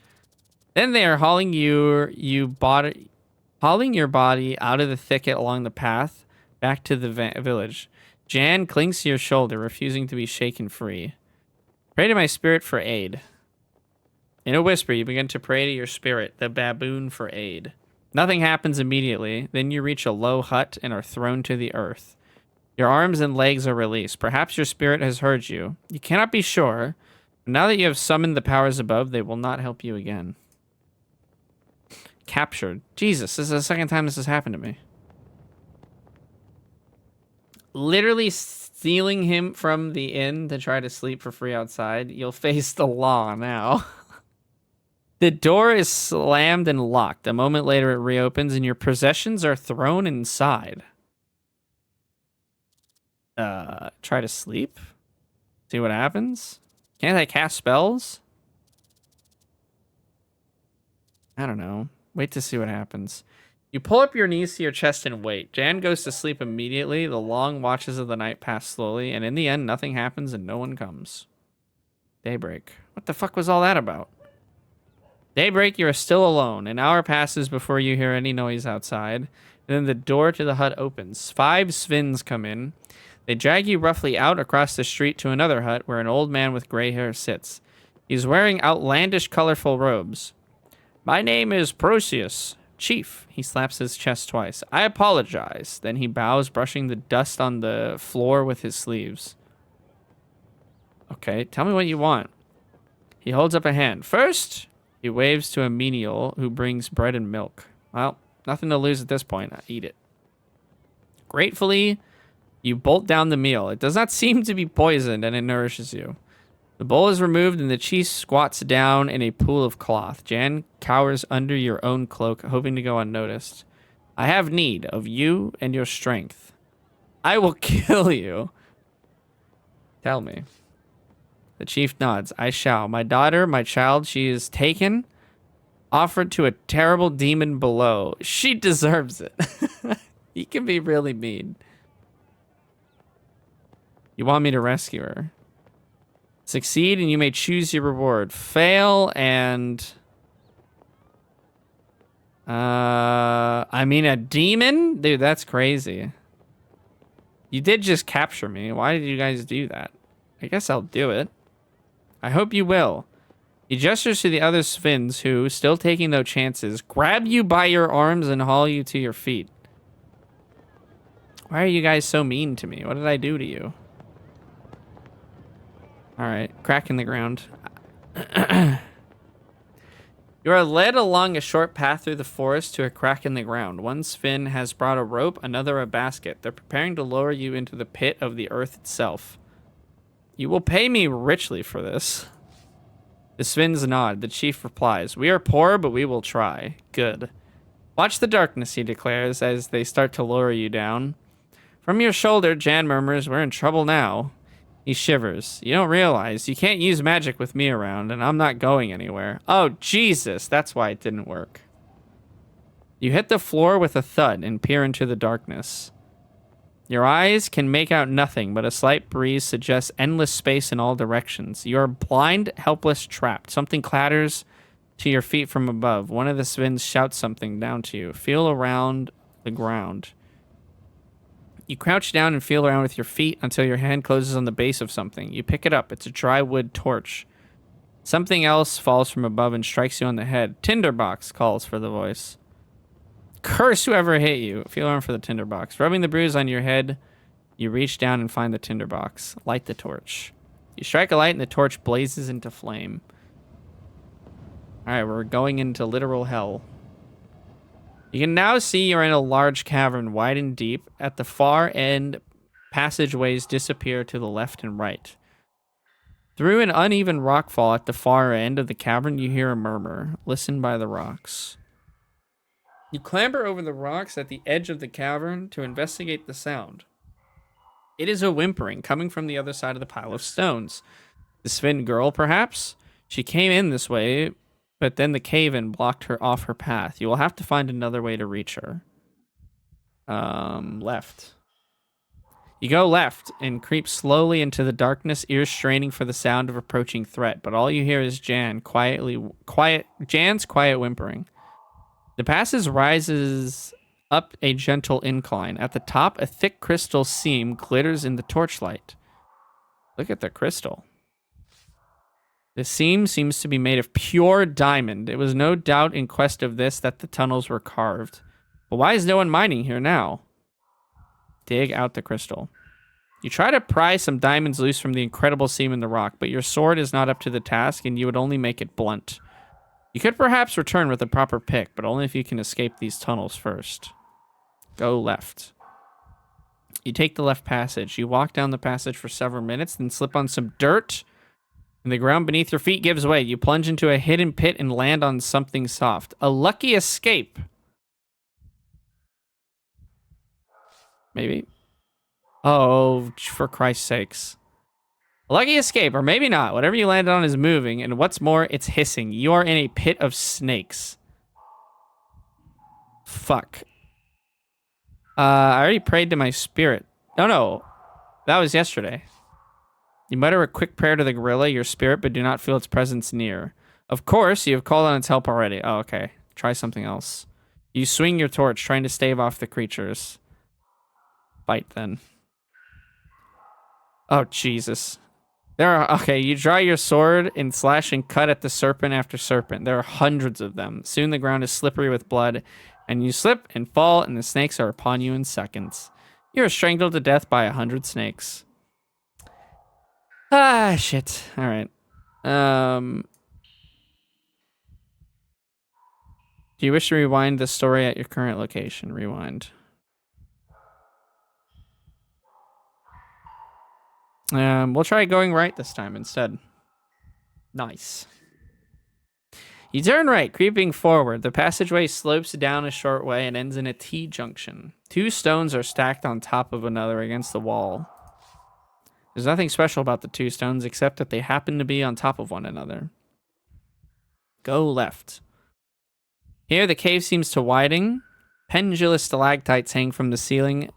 Then they are hauling your body out of the thicket along the path back to the village. Jan clings to your shoulder, refusing to be shaken free. Pray to my spirit for aid. In a whisper, you begin to pray to your spirit, the baboon, for aid. Nothing happens immediately. Then you reach a low hut and are thrown to the earth. Your arms and legs are released. Perhaps your spirit has heard you. You cannot be sure. But now that you have summoned the powers above, they will not help you again. Captured. Jesus, this is the second time this has happened to me. Literally stealing him from the inn to try to sleep for free outside. You'll face the law now. The door is slammed and locked. A moment later, it reopens and your possessions are thrown inside. Try to sleep? See what happens? Can't I cast spells? I don't know. Wait to see what happens. You pull up your knees to your chest and wait. Jan goes to sleep immediately. The long watches of the night pass slowly, and in the end, nothing happens and no one comes. Daybreak. What the fuck was all that about? Daybreak, you are still alone. An hour passes before you hear any noise outside, and then the door to the hut opens. 5 Svins come in. They drag you roughly out across the street to another hut where an old man with gray hair sits. He's wearing outlandish, colorful robes. My name is Proceus. Chief. He slaps his chest twice. I apologize. Then he bows, brushing the dust on the floor with his sleeves. Okay, tell me what you want. He holds up a hand. First, he waves to a menial who brings bread and milk. Well, nothing to lose at this point. I eat it. Gratefully, you bolt down the meal. It does not seem to be poisoned, and it nourishes you. The bowl is removed, and the chief squats down in a pool of cloth. Jan cowers under your own cloak, hoping to go unnoticed. I have need of you and your strength. I will kill you. Tell me. The chief nods. I shall. My daughter, my child, she is taken, offered to a terrible demon below. She deserves it. He can be really mean. You want me to rescue her? Succeed and you may choose your reward. Fail and... I mean a demon? Dude, that's crazy. You did just capture me. Why did you guys do that? I guess I'll do it. I hope you will. He gestures to the other Svins who, still taking no chances, grab you by your arms and haul you to your feet. Why are you guys so mean to me? What did I do to you? Alright, crack in the ground. You are led along a short path through the forest to a crack in the ground. One Sven has brought a rope, another a basket. They're preparing to lower you into the pit of the earth itself. You will pay me richly for this. The Svins nod. The chief replies, we are poor, but we will try. Good. Watch the darkness, he declares, as they start to lower you down. From your shoulder, Jan murmurs, we're in trouble now. He shivers. You don't realize, you can't use magic with me around, and I'm not going anywhere. Oh, Jesus, that's why it didn't work. You hit the floor with a thud and peer into the darkness. Your eyes can make out nothing, but a slight breeze suggests endless space in all directions. You are blind, helpless, trapped. Something clatters to your feet from above. One of the Svins shouts something down to you. Feel around the ground. You crouch down and feel around with your feet until your hand closes on the base of something. You pick it up. It's a dry wood torch. Something else falls from above and strikes you on the head. Tinderbox calls for the voice. Curse whoever hit you. Feel around for the tinderbox. Rubbing the bruise on your head, you reach down and find the tinderbox. Light the torch. You strike a light and the torch blazes into flame. Alright, we're going into literal hell. You can now see you're in a large cavern, wide and deep. At the far end, passageways disappear to the left and right. Through an uneven rockfall at the far end of the cavern, you hear a murmur. Listen by the rocks. You clamber over the rocks at the edge of the cavern to investigate the sound. It is a whimpering coming from the other side of the pile of stones. The Sven girl, perhaps? She came in this way, but then the cave-in blocked her off her path. You will have to find another way to reach her. Left. You go left and creep slowly into the darkness, ears straining for the sound of approaching threat. But all you hear is Jan's quiet whimpering. The passage rises up a gentle incline. At the top, a thick crystal seam glitters in the torchlight. Look at the crystal. The seam seems to be made of pure diamond. It was no doubt in quest of this that the tunnels were carved. But why is no one mining here now? Dig out the crystal. You try to pry some diamonds loose from the incredible seam in the rock, but your sword is not up to the task and you would only make it blunt. You could perhaps return with a proper pick, but only if you can escape these tunnels first. Go left. You take the left passage. You walk down the passage for several minutes, then slip on some dirt, and the ground beneath your feet gives way. You plunge into a hidden pit and land on something soft. A lucky escape. Maybe. Oh, for Christ's sakes. A lucky escape, or maybe not. Whatever you landed on is moving, and what's more, it's hissing. You are in a pit of snakes. Fuck. I already prayed to my spirit. No. That was yesterday. You mutter a quick prayer to the gorilla, your spirit, but do not feel its presence near. Of course, you have called on its help already. Oh, okay. Try something else. You swing your torch, trying to stave off the creatures. Fight, then. Oh, Jesus. Okay, you draw your sword and slash and cut at the serpent after serpent. There are hundreds of them. Soon the ground is slippery with blood, and you slip and fall, and the snakes are upon you in seconds. You are strangled to death by 100 snakes. Ah, shit. All right. Do you wish to rewind the story at your current location? Rewind. We'll try going right this time instead. Nice. You turn right, creeping forward. The passageway slopes down a short way and ends in a T-junction. 2 stones are stacked on top of another against the wall. There's nothing special about the 2 stones except that they happen to be on top of one another. Go left. Here, the cave seems to widen. Pendulous stalactites hang from the ceiling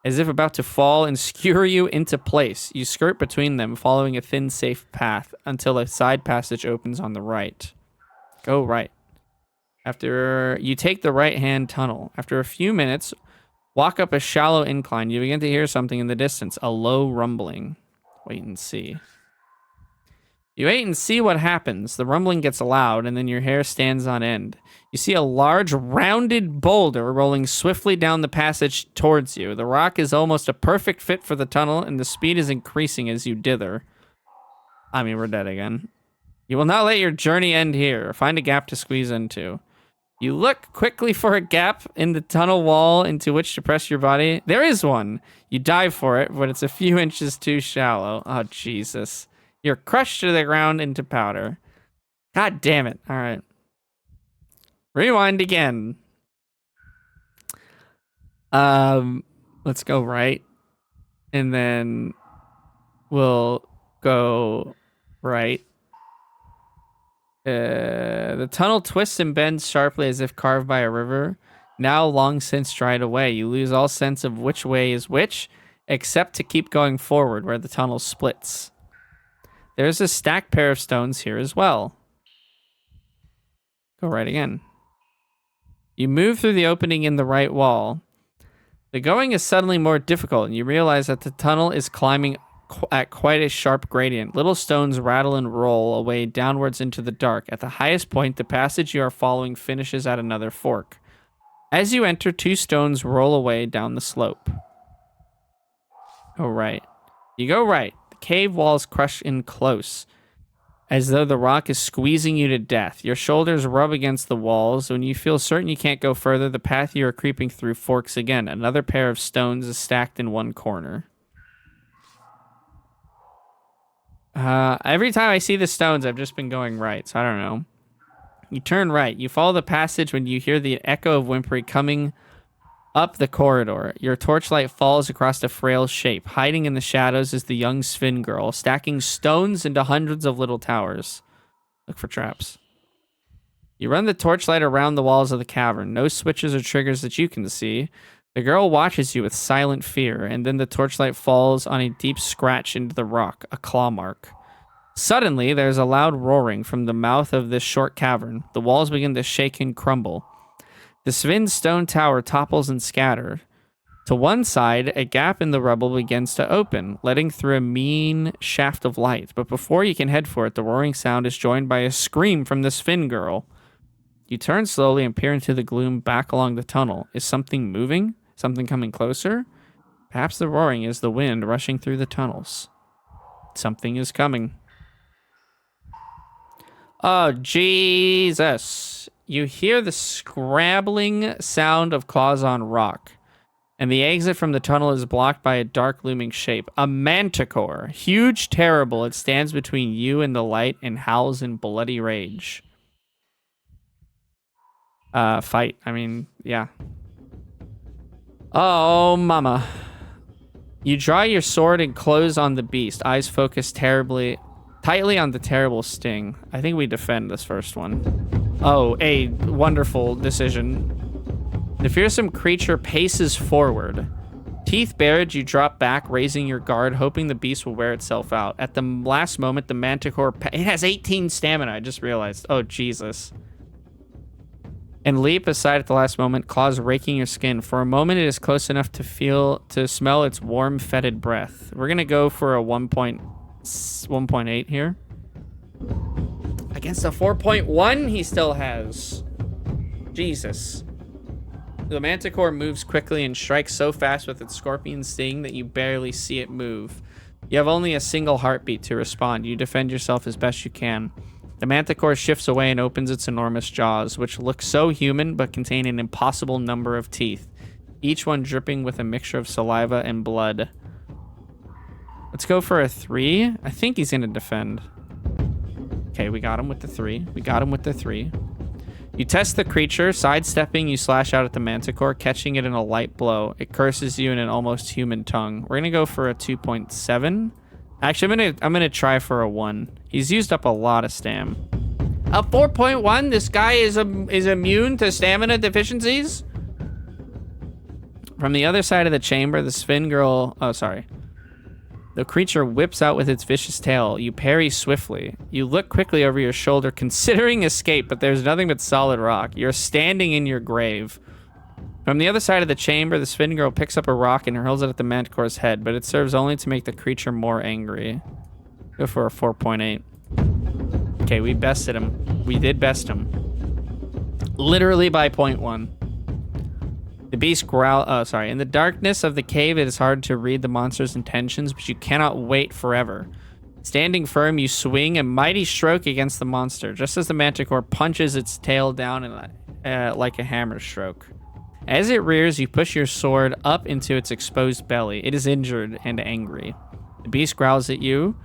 as if about to fall and skewer you into place. You skirt between them, following a thin, safe path until a side passage opens on the right. Go right. After you take the right-hand tunnel. After a few minutes, walk up a shallow incline. You begin to hear something in the distance, a low rumbling. Wait and see. You wait and see what happens. The rumbling gets loud, and then your hair stands on end. You see a large, rounded boulder rolling swiftly down the passage towards you. The rock is almost a perfect fit for the tunnel, and the speed is increasing as you dither. I mean, we're dead again. You will not let your journey end here. Find a gap to squeeze into. You look quickly for a gap in the tunnel wall into which to press your body. There is one. You dive for it, but it's a few inches too shallow. Oh, Jesus. You're crushed to the ground into powder. God damn it. All right. Rewind again. Let's go right. And then we'll go right. The tunnel twists and bends sharply as if carved by a river. Now long since dried away. You lose all sense of which way is which, except to keep going forward where the tunnel splits. There's a stacked pair of stones here as well. Go right again. You move through the opening in the right wall. The going is suddenly more difficult, and you realize that the tunnel is climbing at quite a sharp gradient. Little stones rattle and roll away downwards into the dark. At the highest point, the passage you are following finishes at another fork. As you enter, 2 stones roll away down the slope. Go right. You go right. The cave walls crush in close, as though the rock is squeezing you to death. Your shoulders rub against the walls. When you feel certain you can't go further, the path you are creeping through forks again. Another pair of stones is stacked in one corner. Every time I see the stones, I've just been going right, so I don't know. You turn right. You follow the passage when you hear the echo of whimpery coming up the corridor. Your torchlight falls across a frail shape. Hiding in the shadows is the young Sven girl, stacking stones into hundreds of little towers. Look for traps. You run the torchlight around the walls of the cavern. No switches or triggers that you can see. The girl watches you with silent fear, and then the torchlight falls on a deep scratch into the rock, a claw mark. Suddenly, there's a loud roaring from the mouth of this short cavern. The walls begin to shake and crumble. The Svin's stone tower topples and scatters. To one side, a gap in the rubble begins to open, letting through a mean shaft of light. But before you can head for it, the roaring sound is joined by a scream from the Sven girl. You turn slowly and peer into the gloom back along the tunnel. Is something moving? Something coming closer? Perhaps the roaring is the wind rushing through the tunnels. Something is coming. Oh, Jesus. You hear the scrabbling sound of claws on rock, and the exit from the tunnel is blocked by a dark looming shape. A manticore. Huge, terrible. It stands between you and the light and howls in bloody rage. Fight. I mean, yeah. Oh, mama. You draw your sword and close on the beast, eyes focused tightly on the terrible sting. I think we defend this first one. Oh, a wonderful decision. The fearsome creature paces forward. Teeth bared, you drop back, raising your guard, hoping the beast will wear itself out. At the last moment, the manticore... It has 18 stamina, I just realized. Oh, Jesus. And leap aside at the last moment, claws raking your skin. For a moment, it is close enough to smell its warm, fetid breath. We're going to go for a 1.8 here. Against a 4.1, he still has. Jesus. The manticore moves quickly and strikes so fast with its scorpion sting that you barely see it move. You have only a single heartbeat to respond. You defend yourself as best you can. The manticore shifts away and opens its enormous jaws, which look so human but contain an impossible number of teeth, each one dripping with a mixture of saliva and blood. Let's go for a 3. I think he's going to defend. Okay, we got him with the 3. You test the creature. Sidestepping, you slash out at the manticore, catching it in a light blow. It curses you in an almost human tongue. We're going to go for a 2.7. Actually, I'm gonna try for a 1. He's used up a lot of stam. A 4.1? This guy is immune to stamina deficiencies? From the other side of the chamber, the Sven girl... Oh, sorry. The creature whips out with its vicious tail. You parry swiftly. You look quickly over your shoulder, considering escape, but there's nothing but solid rock. You're standing in your grave. From the other side of the chamber, the Sven girl picks up a rock and hurls it at the manticore's head, but it serves only to make the creature more angry. Go for a 4.8. Okay, we bested him. We did best him. Literally by 0.1. The beast growl... Oh, sorry. In the darkness of the cave, it is hard to read the monster's intentions, but you cannot wait forever. Standing firm, you swing a mighty stroke against the monster, just as the manticore punches its tail down like a hammer stroke. As it rears, you push your sword up into its exposed belly. It is injured and angry. The beast growls at you.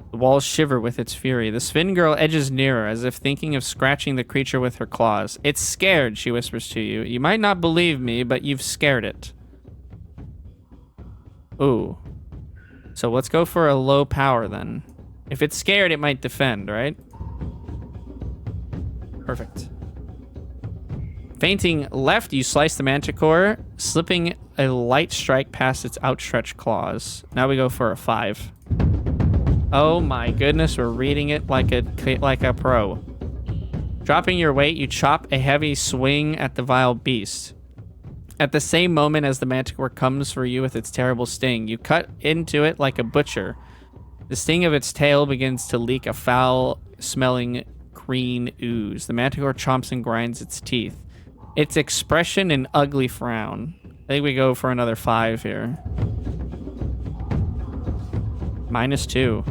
The walls shiver with its fury. The Sven girl edges nearer, as if thinking of scratching the creature with her claws. It's scared, she whispers to you. You might not believe me, but you've scared it. Ooh. So let's go for a low power then. If it's scared, it might defend, right? Perfect. Fainting left, you slice the manticore, slipping a light strike past its outstretched claws. Now we go for a 5. Oh my goodness, we're reading it like a pro. Dropping your weight, you chop a heavy swing at the vile beast. At the same moment as the manticore comes for you with its terrible sting, you cut into it like a butcher. The sting of its tail begins to leak a foul-smelling green ooze. The manticore chomps and grinds its teeth. Its expression an ugly frown. I think we go for another 5 here. -2.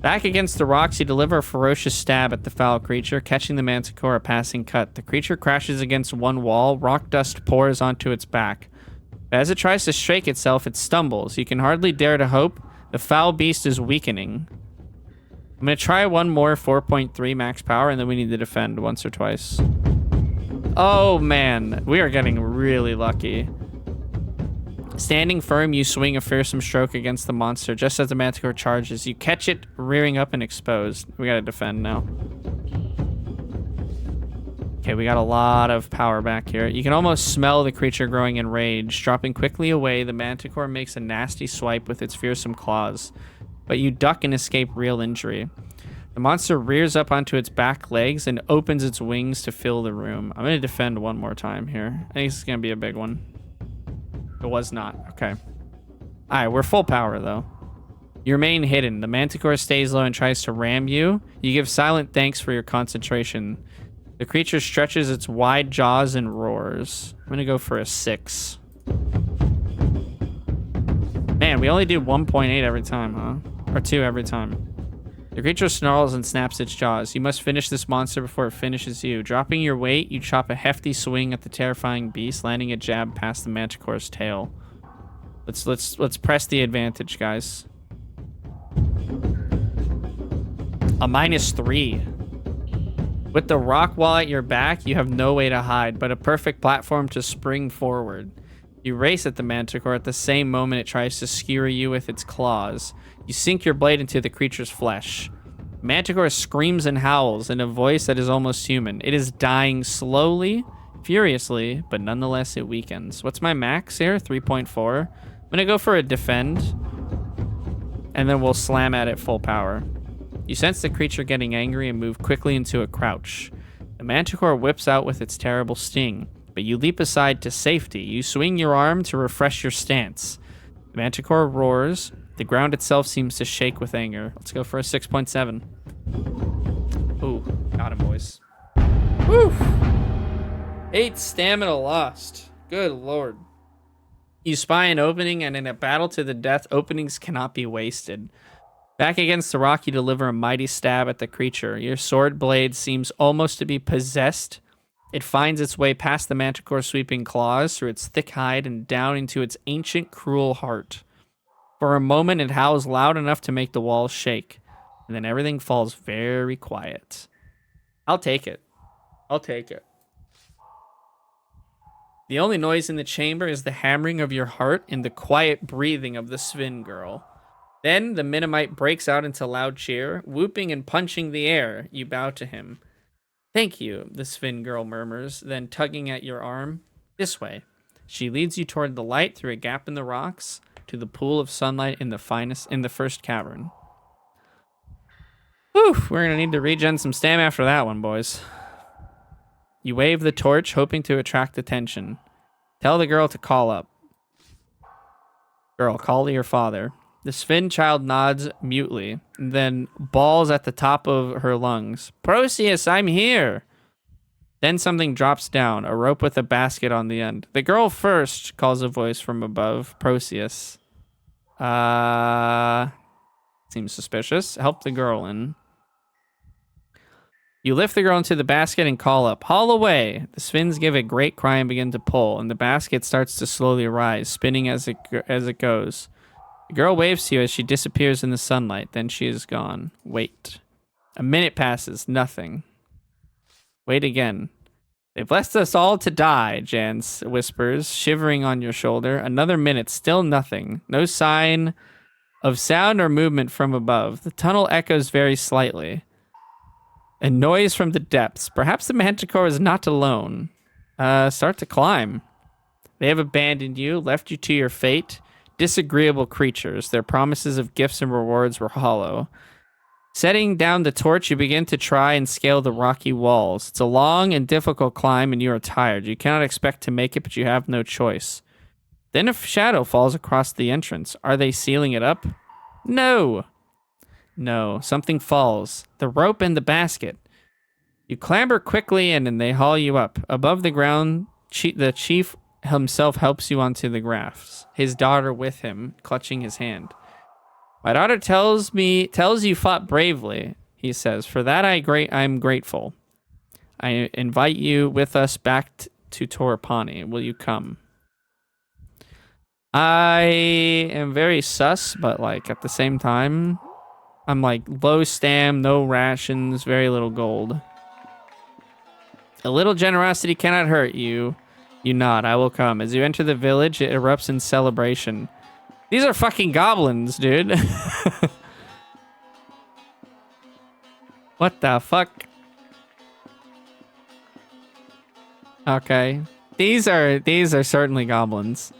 Back against the rocks, you deliver a ferocious stab at the foul creature, catching the manticore a passing cut. The creature crashes against one wall. Rock dust pours onto its back. But as it tries to shake itself, it stumbles. You can hardly dare to hope. The foul beast is weakening. I'm going to try one more 4.3 max power, and then we need to defend once or twice. Oh, man. We are getting really lucky. Standing firm, you swing a fearsome stroke against the monster. Just as the manticore charges, you catch it rearing up and exposed. We gotta defend now. Okay, we got a lot of power back here. You can almost smell the creature growing in rage. Dropping quickly away, the manticore makes a nasty swipe with its fearsome claws. But you duck and escape real injury. The monster rears up onto its back legs and opens its wings to fill the room. I'm going to defend one more time here. I think this is going to be a big one. It was not. Okay. All right, we're full power, though. You remain hidden. The manticore stays low and tries to ram you. You give silent thanks for your concentration. The creature stretches its wide jaws and roars. I'm going to go for a 6. Man, we only do 1.8 every time, huh? Or 2 every time. The creature snarls and snaps its jaws. You must finish this monster before it finishes you. Dropping your weight, you chop a hefty swing at the terrifying beast, landing a jab past the manticore's tail. Let's press the advantage, guys. A -3. With the rock wall at your back, you have no way to hide, but a perfect platform to spring forward. You race at the manticore at the same moment it tries to skewer you with its claws. You sink your blade into the creature's flesh. Manticore screams and howls in a voice that is almost human. It is dying slowly, furiously, but nonetheless it weakens. What's my max here? 3.4. I'm gonna go for a defend, and then we'll slam at it full power. You sense the creature getting angry and move quickly into a crouch. The manticore whips out with its terrible sting, but you leap aside to safety. You swing your arm to refresh your stance. The manticore roars. The ground itself seems to shake with anger. Let's go for a 6.7. Ooh, got him, boys. Woo! 8 stamina lost. Good lord. You spy an opening, and in a battle to the death, openings cannot be wasted. Back against the rock, you deliver a mighty stab at the creature. Your sword blade seems almost to be possessed. It finds its way past the manticore's sweeping claws, through its thick hide, and down into its ancient, cruel heart. For a moment, it howls loud enough to make the walls shake, and then everything falls very quiet. I'll take it. I'll take it. The only noise in the chamber is the hammering of your heart and the quiet breathing of the Sven girl. Then the Minimite breaks out into loud cheer, whooping and punching the air. You bow to him. Thank you, the Sven girl murmurs, then tugging at your arm. This way. She leads you toward the light through a gap in the rocks to the pool of sunlight in the first cavern. Whew, we're gonna need to regen some stam after that one, boys. You wave the torch, hoping to attract attention. Tell the girl to call up. Girl, call to your father. The Sven child nods mutely, then bawls at the top of her lungs. Proceus, I'm here! Then something drops down, a rope with a basket on the end. The girl first, calls a voice from above. Proceus. Seems suspicious. Help the girl in. You lift the girl into the basket and call up. Haul away! The Svens give a great cry and begin to pull, and the basket starts to slowly rise, spinning as it goes. The girl waves to you as she disappears in the sunlight. Then she is gone. Wait. A minute passes. Nothing. Wait again. They've left us all to die, Jan whispers, shivering on your shoulder. Another minute. Still nothing. No sign of sound or movement from above. The tunnel echoes very slightly. A noise from the depths. Perhaps the manticore is not alone. Start to climb. They have abandoned you, left you to your fate. Disagreeable creatures. Their promises of gifts and rewards were hollow. Setting down the torch, you begin to try and scale the rocky walls. It's a long and difficult climb, and you are tired. You cannot expect to make it, but you have no choice. Then a shadow falls across the entrance. Are they sealing it up? No. No. Something falls. The rope and the basket. You clamber quickly in, and they haul you up. Above the ground, the chief himself helps you onto the rafts, his daughter with him, clutching his hand. My daughter tells you fought bravely, he says. For that I'm grateful. I invite you with us back to Torapani. Will you come? I am very sus, but like at the same time, I'm like low stam, no rations, very little gold. A little generosity cannot hurt you. You nod. I will come. As you enter the village, it erupts in celebration. These are fucking goblins, dude. What the fuck? Okay. These are certainly goblins.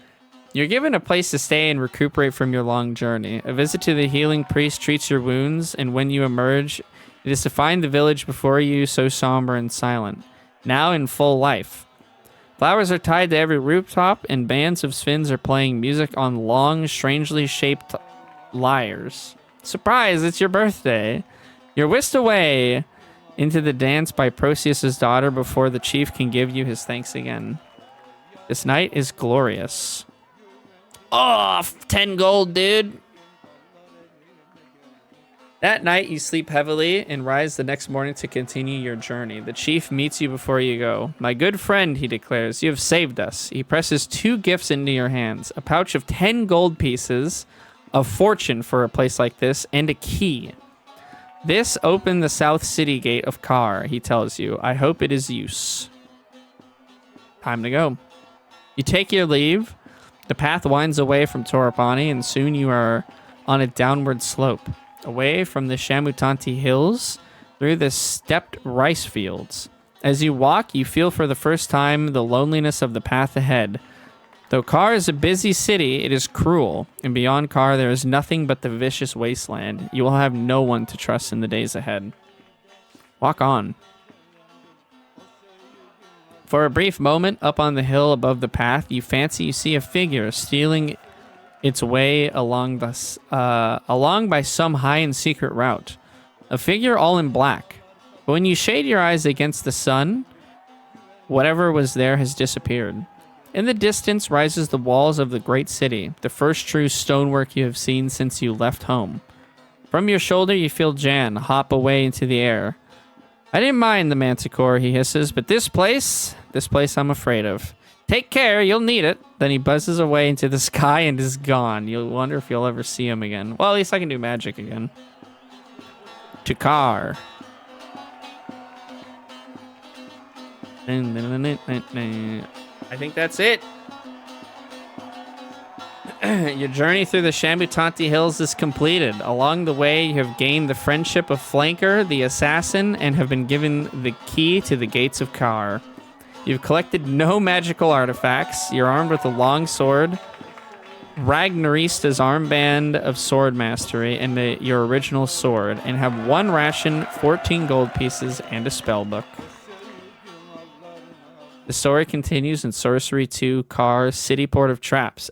You're given a place to stay and recuperate from your long journey. A visit to the healing priest treats your wounds, and when you emerge, it is to find the village before you so somber and silent, now in full life. Flowers are tied to every rooftop, and bands of Sphins are playing music on long, strangely shaped lyres. Surprise, it's your birthday. You're whisked away into the dance by Proceus' daughter before the chief can give you his thanks again. This night is glorious. Oh, 10 gold, dude. That night, you sleep heavily and rise the next morning to continue your journey. The chief meets you before you go. My good friend, he declares, you have saved us. He presses 2 gifts into your hands, a pouch of 10 gold pieces, a fortune for a place like this, and a key. This opened the south city gate of Khare, he tells you. I hope it is use. Time to go. You take your leave. The path winds away from Torapani, and soon you are on a downward slope, away from the Shamutanti hills, through the stepped rice fields. As you walk, you feel for the first time the loneliness of the path ahead. Though Khare is a busy city, it is cruel, and beyond Khare there is nothing but the vicious wasteland. You will have no one to trust in the days ahead. Walk on. For a brief moment, up on the hill above the path, you fancy you see a figure stealing its way along by some high and secret route. A figure all in black. But when you shade your eyes against the sun, whatever was there has disappeared. In the distance rises the walls of the great city, the first true stonework you have seen since you left home. From your shoulder, you feel Jan hop away into the air. I didn't mind the manticore, he hisses, but this place I'm afraid of. Take care, you'll need it. Then he buzzes away into the sky and is gone. You'll wonder if you'll ever see him again. Well, at least I can do magic again. To Khare. I think that's it. Your journey through the Shamutanti Hills is completed. Along the way, you have gained the friendship of Flanker, the assassin, and have been given the key to the gates of Khare. You've collected no magical artifacts. You're armed with a long sword, Ragnarista's armband of sword mastery, and your original sword, and have 1 ration, 14 gold pieces, and a spell book. The story continues in Sorcery 2 Khare, City Port of Traps.